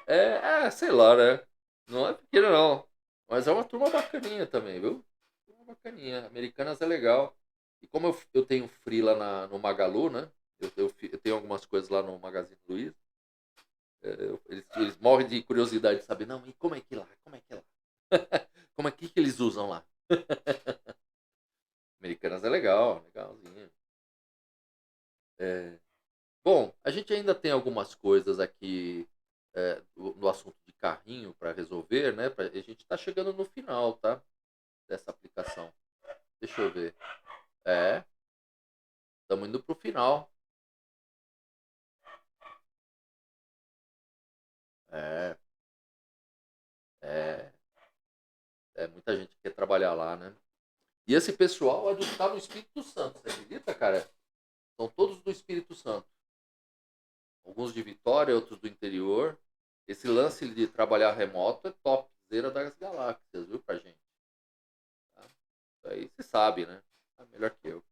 Né? Sei lá, né? Não é pequeno não. Mas é uma turma bacaninha também, viu? Turma bacaninha. Americanas é legal. E como eu tenho free lá no Magalu, né? Eu tenho algumas coisas lá no Magazine Luiza. Eles morrem de curiosidade de saber, não, e como é que é lá? Como é que é lá? Como é que eles usam lá? Americanas é legal, legalzinho. É, bom, a gente ainda tem algumas coisas aqui no assunto de carrinho para resolver, né? A gente está chegando no final, tá? Dessa aplicação. Deixa eu ver. Estamos indo pro final. É, é, muita gente quer trabalhar lá, né? E esse pessoal é tá no Espírito Santo, você acredita, cara? São todos do Espírito Santo. Alguns de Vitória, outros do interior. Esse lance de trabalhar remoto é top, zera das galáxias, viu, pra gente. Tá? Isso aí você sabe, né? Tá melhor que eu.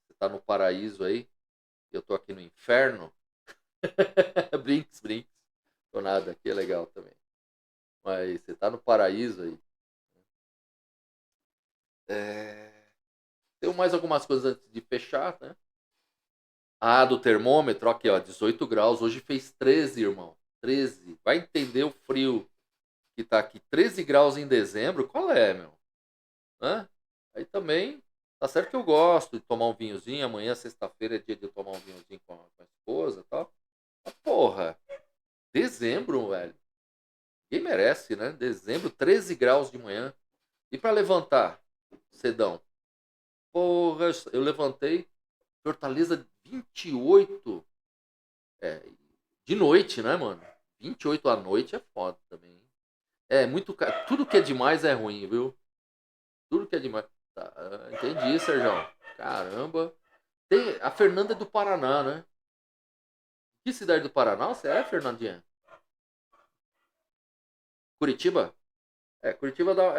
Você tá no paraíso aí, eu tô aqui no inferno. Brinks, brinks. Tô nada, aqui é legal também. Mas você tá no paraíso aí. É... Tem mais algumas coisas antes de fechar, né? Ah, do termômetro, aqui, ó, 18 graus. Hoje fez 13, irmão. 13. Vai entender o frio que tá aqui. 13 graus em dezembro, qual é, meu? Hã? Aí também, tá certo que eu gosto de tomar um vinhozinho. Amanhã, sexta-feira, é dia de eu tomar um vinhozinho com a esposa e tal. Mas, porra, dezembro, velho. Ninguém merece, né? Dezembro, 13 graus de manhã. E pra levantar, cedão? Porra, eu levantei. Fortaleza 28. É, de noite, né, mano? 28 à noite é foda também. É muito. Tudo que é demais é ruim, viu? Tudo que é demais. Tá, entendi, Sérgio. Caramba. Tem a Fernanda é do Paraná, né? Que cidade do Paraná você é, Fernandinha? Curitiba? Curitiba dá.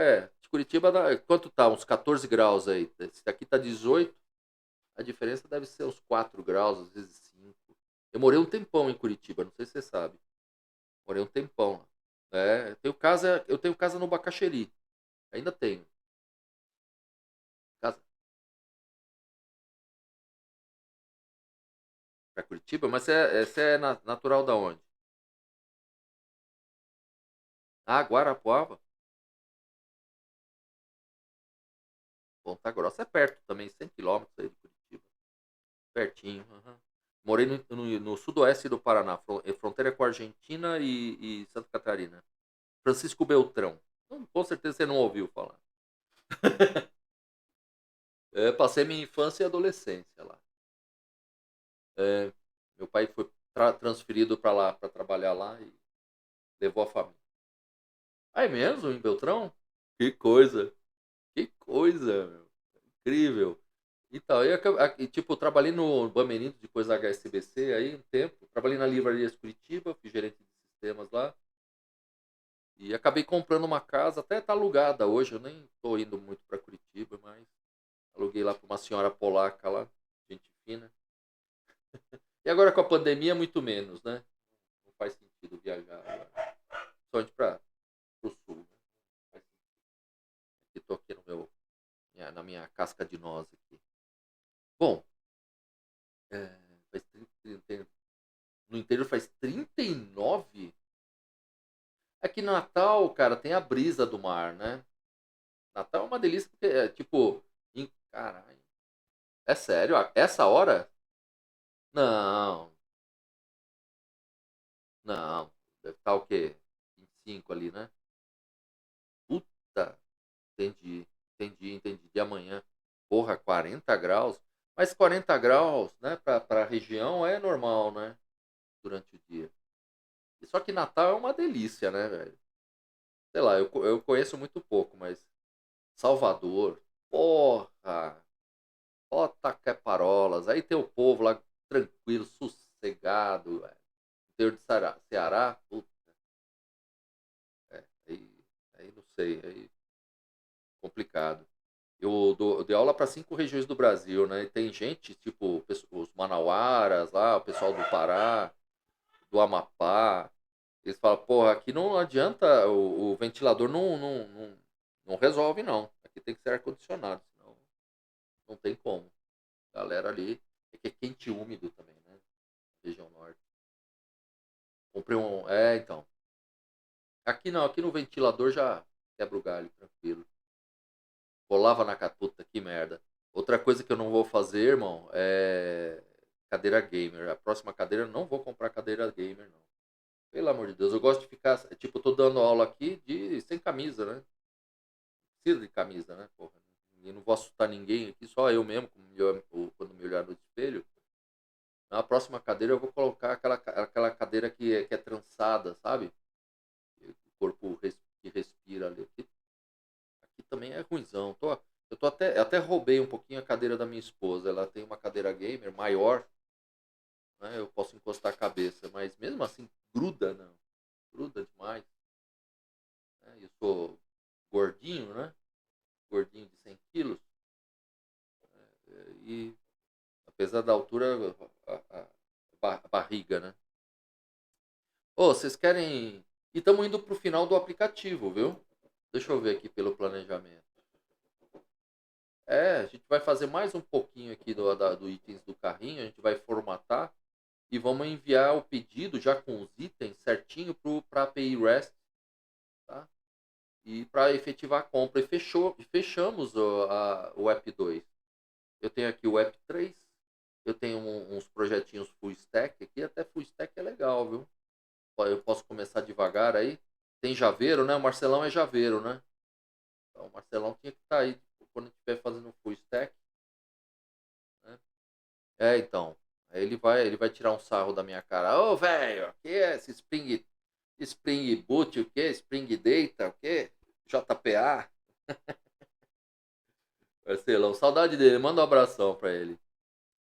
Curitiba dá. Quanto tá? Uns 14 graus aí. Esse daqui tá 18. A diferença deve ser uns 4 graus, às vezes 5. Eu morei um tempão em Curitiba, não sei se você sabe. Morei um tempão lá. Eu tenho casa no Bacaxeri. Ainda tenho. Casa pra Curitiba, mas você é natural da onde? Ah, Guarapuava. Ponta Grossa é perto também, 100 quilômetros aí de Curitiba. Pertinho. Aham. Morei no sudoeste do Paraná, fronteira com a Argentina e Santa Catarina. Francisco Beltrão. Com certeza você não ouviu falar. Passei minha infância e adolescência lá. É, meu pai foi transferido para lá, para trabalhar lá e levou a família. Ah, é mesmo? Em Beltrão? Que coisa. Que coisa, meu. Incrível. Então, tipo, eu trabalhei no Bamerinto, depois da HSBC, aí um tempo. Trabalhei na Livrarias Curitiba, fui gerente de sistemas lá. E acabei comprando uma casa, até tá alugada hoje. Eu nem tô indo muito para Curitiba, mas aluguei lá para uma senhora polaca lá, gente fina. E agora com a pandemia, muito menos, né? Não faz sentido viajar agora. Só de para o sul. Né? Faz sentido. Aqui tô aqui na minha casca de noz aqui. Bom, faz 30, no interior faz 39. Aqui no Natal, cara, tem a brisa do mar, né? Natal é uma delícia porque é tipo. Caralho. É sério? Essa hora? Não, não. Deve estar o quê? 25 ali, né? Puta. Entendi, entendi, entendi. 40 graus, mas 40 graus, né, para a região é normal, né, durante o dia. E só que Natal é uma delícia, né, velho? Sei lá, eu conheço muito pouco, mas Salvador, porra, bota caparolas. Aí tem o povo lá tranquilo, sossegado, velho. Interior de Ceará, puta, aí não sei, aí complicado. Eu dei aula para 5 regiões do Brasil, né? E tem gente, tipo, os manauaras lá, o pessoal do Pará, do Amapá. Eles falam, porra, aqui não adianta, o ventilador não resolve, não. Aqui tem que ser ar-condicionado, senão não tem como. Galera ali, é que é quente e úmido também, né? Região norte. Comprei um. É, então. Aqui não, aqui no ventilador já quebra o galho, tranquilo. Colava na catuta, que merda. Outra coisa que eu não vou fazer, irmão, é cadeira gamer. A próxima cadeira eu não vou comprar cadeira gamer, não. Pelo amor de Deus, eu gosto de ficar, tipo, eu tô dando aula aqui de sem camisa, né? Precisa de camisa, né, porra? E não vou assustar ninguém aqui, só eu mesmo, quando me olhar no espelho. Na próxima cadeira eu vou colocar aquela cadeira que é trançada, sabe? O corpo que respira ali. Aqui também é ruimzão. Eu até roubei um pouquinho a cadeira da minha esposa. Ela tem uma cadeira gamer maior, né? Eu posso encostar a cabeça, mas mesmo assim gruda, não. Gruda demais. Né? Eu sou gordinho, né? Gordinho de 100 quilos. E apesar da altura, a barriga, né? Ô, vocês querem. E estamos indo pro final do aplicativo, viu? Deixa eu ver aqui pelo planejamento. É, a gente vai fazer mais um pouquinho aqui do itens do carrinho, a gente vai formatar e vamos enviar o pedido já com os itens certinho para a API REST, tá? E para efetivar a compra. E fechamos o app 2. Eu tenho aqui o app 3, eu tenho uns projetinhos full stack aqui, até full stack é legal, viu? Eu posso começar devagar aí. Tem Javeiro, né? O Marcelão é Javeiro, né? Então, o Marcelão tinha que estar aí tipo, quando estiver fazendo full stack, né? É, então. Aí ele vai tirar um sarro da minha cara. Ô, velho, o que é esse Spring Boot, o quê? Spring Data, o quê? JPA? Marcelão, saudade dele. Manda um abração pra ele.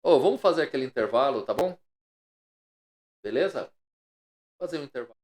Ô, vamos fazer aquele intervalo, tá bom? Beleza? Fazer um intervalo.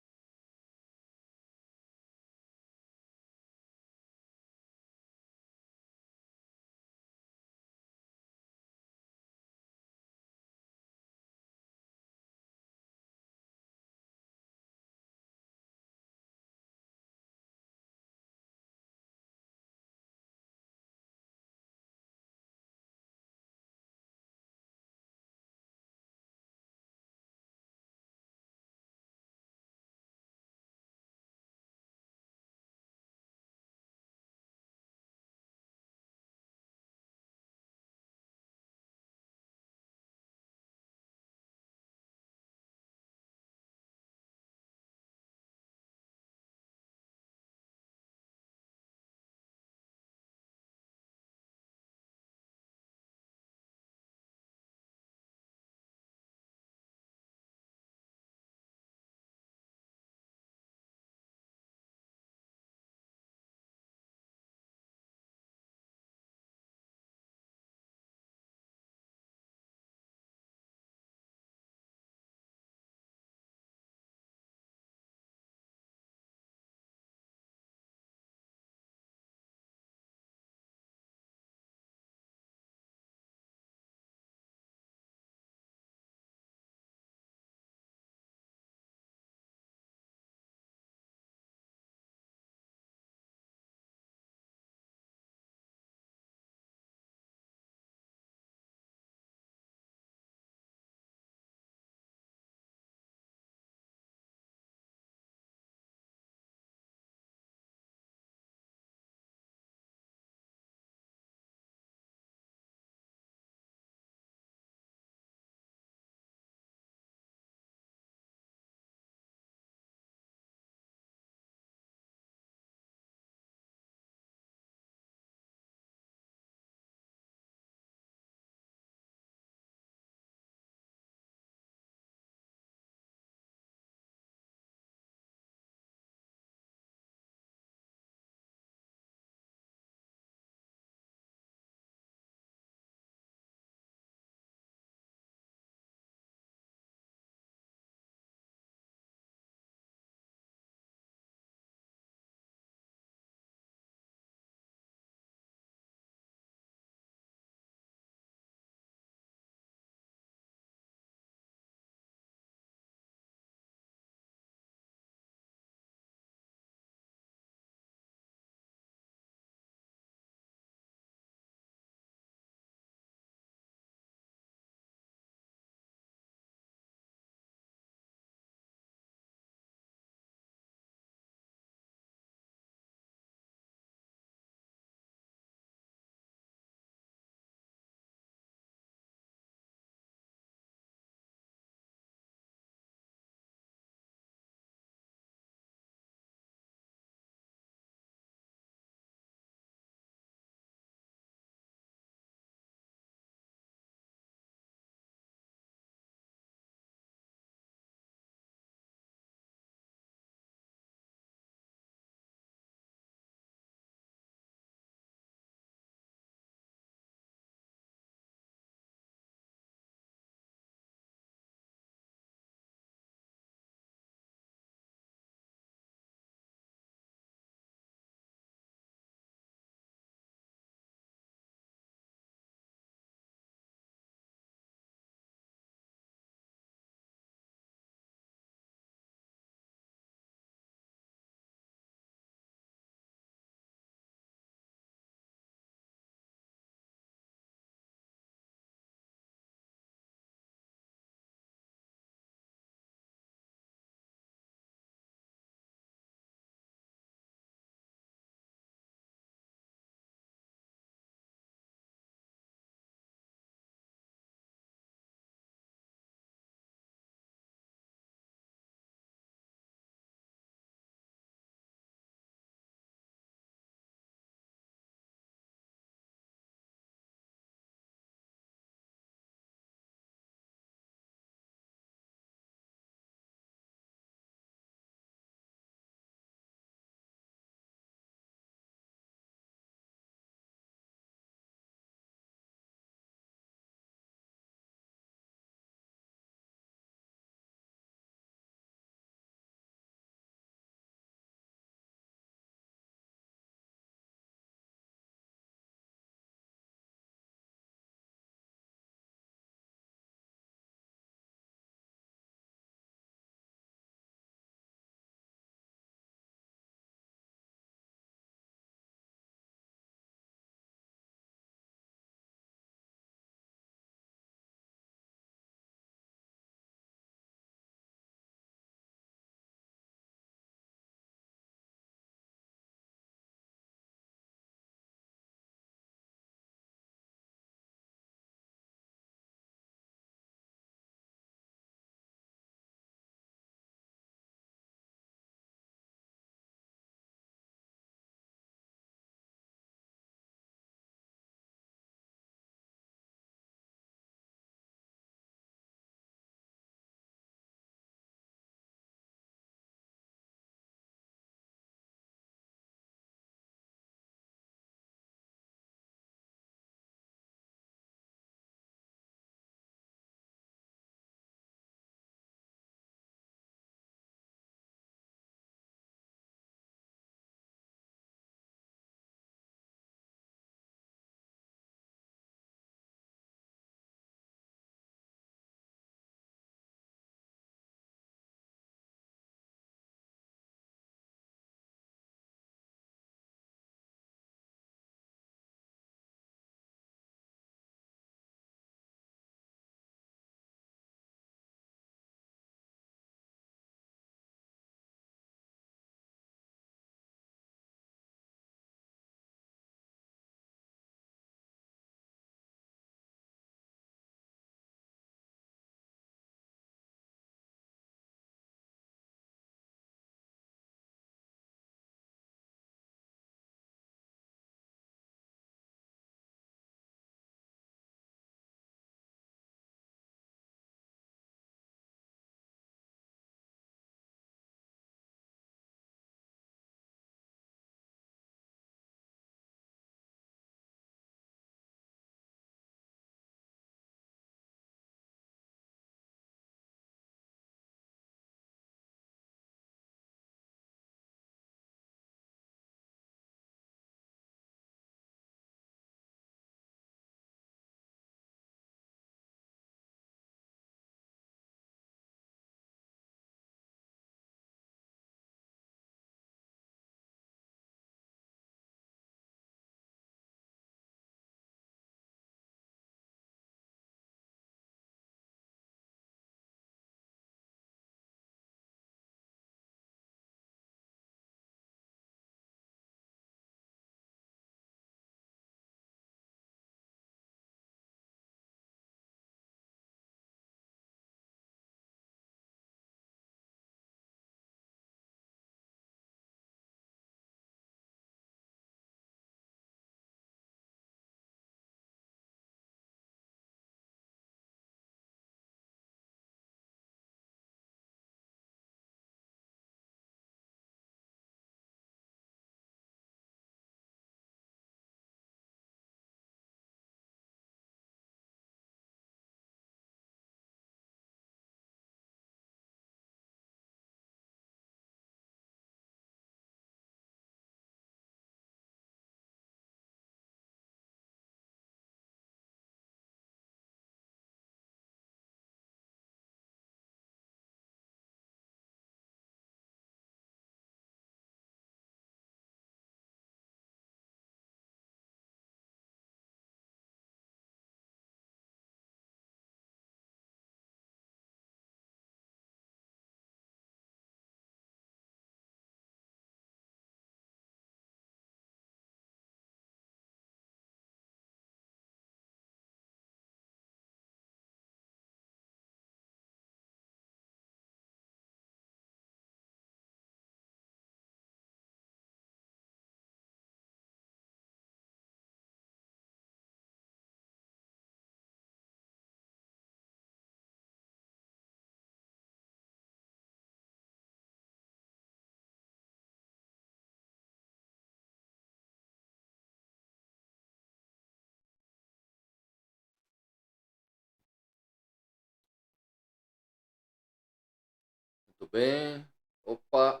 Muito bem. Opa,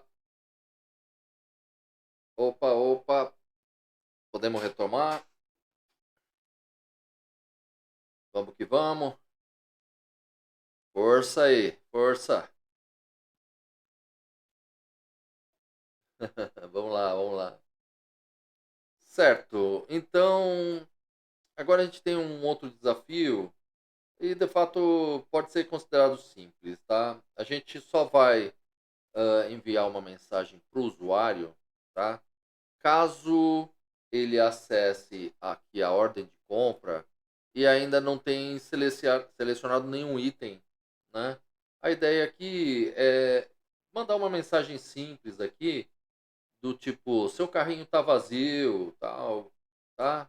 opa, opa. Podemos retomar? Vamos que vamos. Força aí, força. Vamos lá, vamos lá. Certo. Então, agora a gente tem um outro desafio e de fato pode ser considerado simples, tá? A gente só vai enviar uma mensagem para o usuário, tá? Caso ele acesse aqui a ordem de compra e ainda não tem selecionado nenhum item, né? A ideia aqui é mandar uma mensagem simples aqui, do tipo, seu carrinho tá vazio, tal, tá?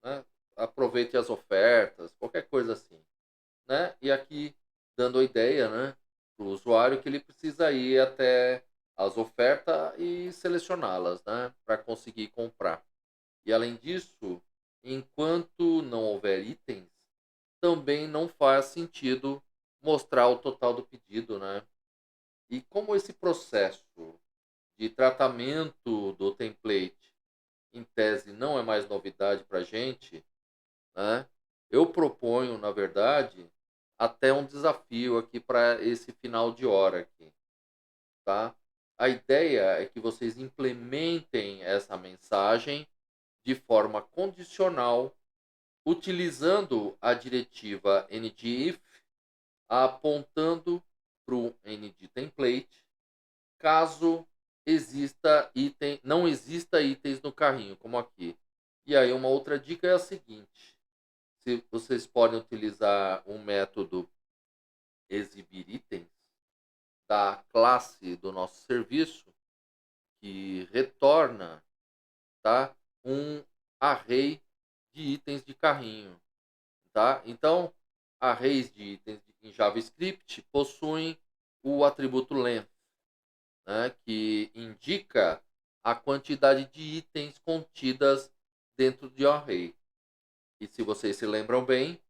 Né? Aproveite as ofertas, qualquer coisa assim, né? E aqui dando a ideia, né, para o usuário que ele precisa ir até as ofertas e selecioná-las, né, para conseguir comprar. E além disso, enquanto não houver itens, também não faz sentido mostrar o total do pedido, né? E como esse processo de tratamento do template, em tese, não é mais novidade para a gente, né? Eu proponho, na verdade, até um desafio aqui para esse final de hora aqui, tá? A ideia é que vocês implementem essa mensagem de forma condicional, utilizando a diretiva ngIf, apontando para o ngTemplate, caso não exista itens no carrinho, como aqui. E aí uma outra dica é a seguinte: se vocês podem utilizar um método exibir itens da classe do nosso serviço, que retorna, tá, um array de itens de carrinho, tá? Então, arrays de itens em JavaScript possuem o atributo length, né, que indica a quantidade de itens contidas dentro de um array. E se vocês se lembram bem,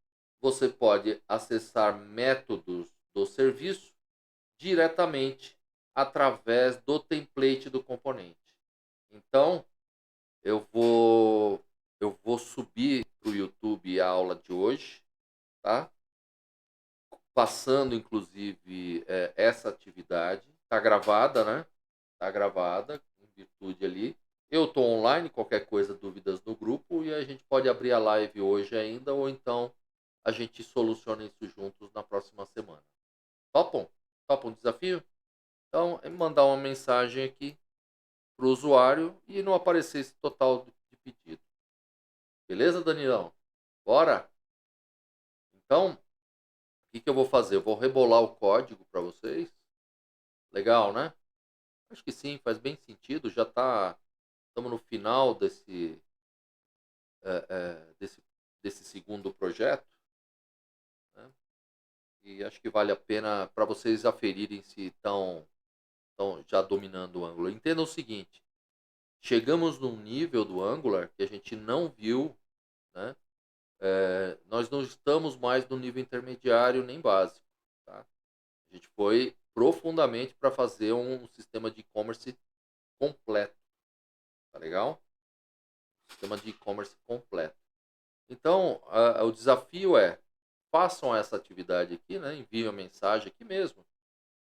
você pode acessar métodos do serviço diretamente através do template do componente. Então, eu vou subir para o YouTube a aula de hoje, tá? Passando inclusive essa atividade, tá gravada, né? Tá gravada em virtude ali. Eu tô online, qualquer coisa, dúvidas no grupo, e a gente pode abrir a live hoje ainda, ou então a gente soluciona isso juntos na próxima semana. Topam? Topam o desafio? Então, é mandar uma mensagem aqui para o usuário e não aparecer esse total de pedido. Beleza, Danilão? Bora? Então, o que eu vou fazer? Eu vou rebolar o código para vocês. Legal, né? Acho que sim, faz bem sentido. Já estamos no final desse, desse segundo projeto, né? E acho que vale a pena para vocês aferirem se estão já dominando o Angular. Entenda o seguinte: chegamos num nível do Angular que a gente não viu, né? Nós não estamos mais no nível intermediário nem básico, tá? A gente foi profundamente para fazer um sistema de e-commerce completo, tá legal? Sistema de e-commerce completo. Então, o desafio é: façam essa atividade aqui, né? Enviem a mensagem aqui mesmo,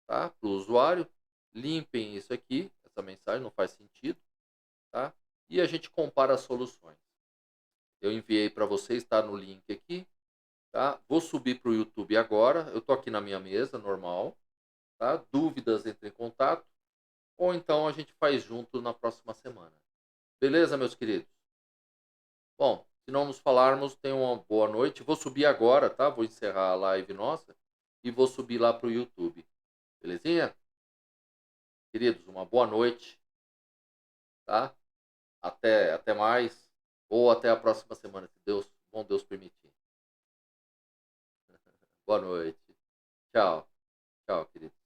tá? Para o usuário, limpem isso aqui, essa mensagem não faz sentido, tá? E a gente compara as soluções. Eu enviei para vocês, está no link aqui, tá? Vou subir para o YouTube agora. Eu estou aqui na minha mesa, normal, tá? Dúvidas, entre em contato, ou então a gente faz junto na próxima semana. Beleza, meus queridos? Bom, se não nos falarmos, tenham uma boa noite. Vou subir agora, tá? Vou encerrar a live nossa e vou subir lá para o YouTube. Belezinha? Queridos, uma boa noite, tá? Até mais, ou até a próxima semana, se Deus, bom Deus permitir. Boa noite. Tchau. Tchau, querido.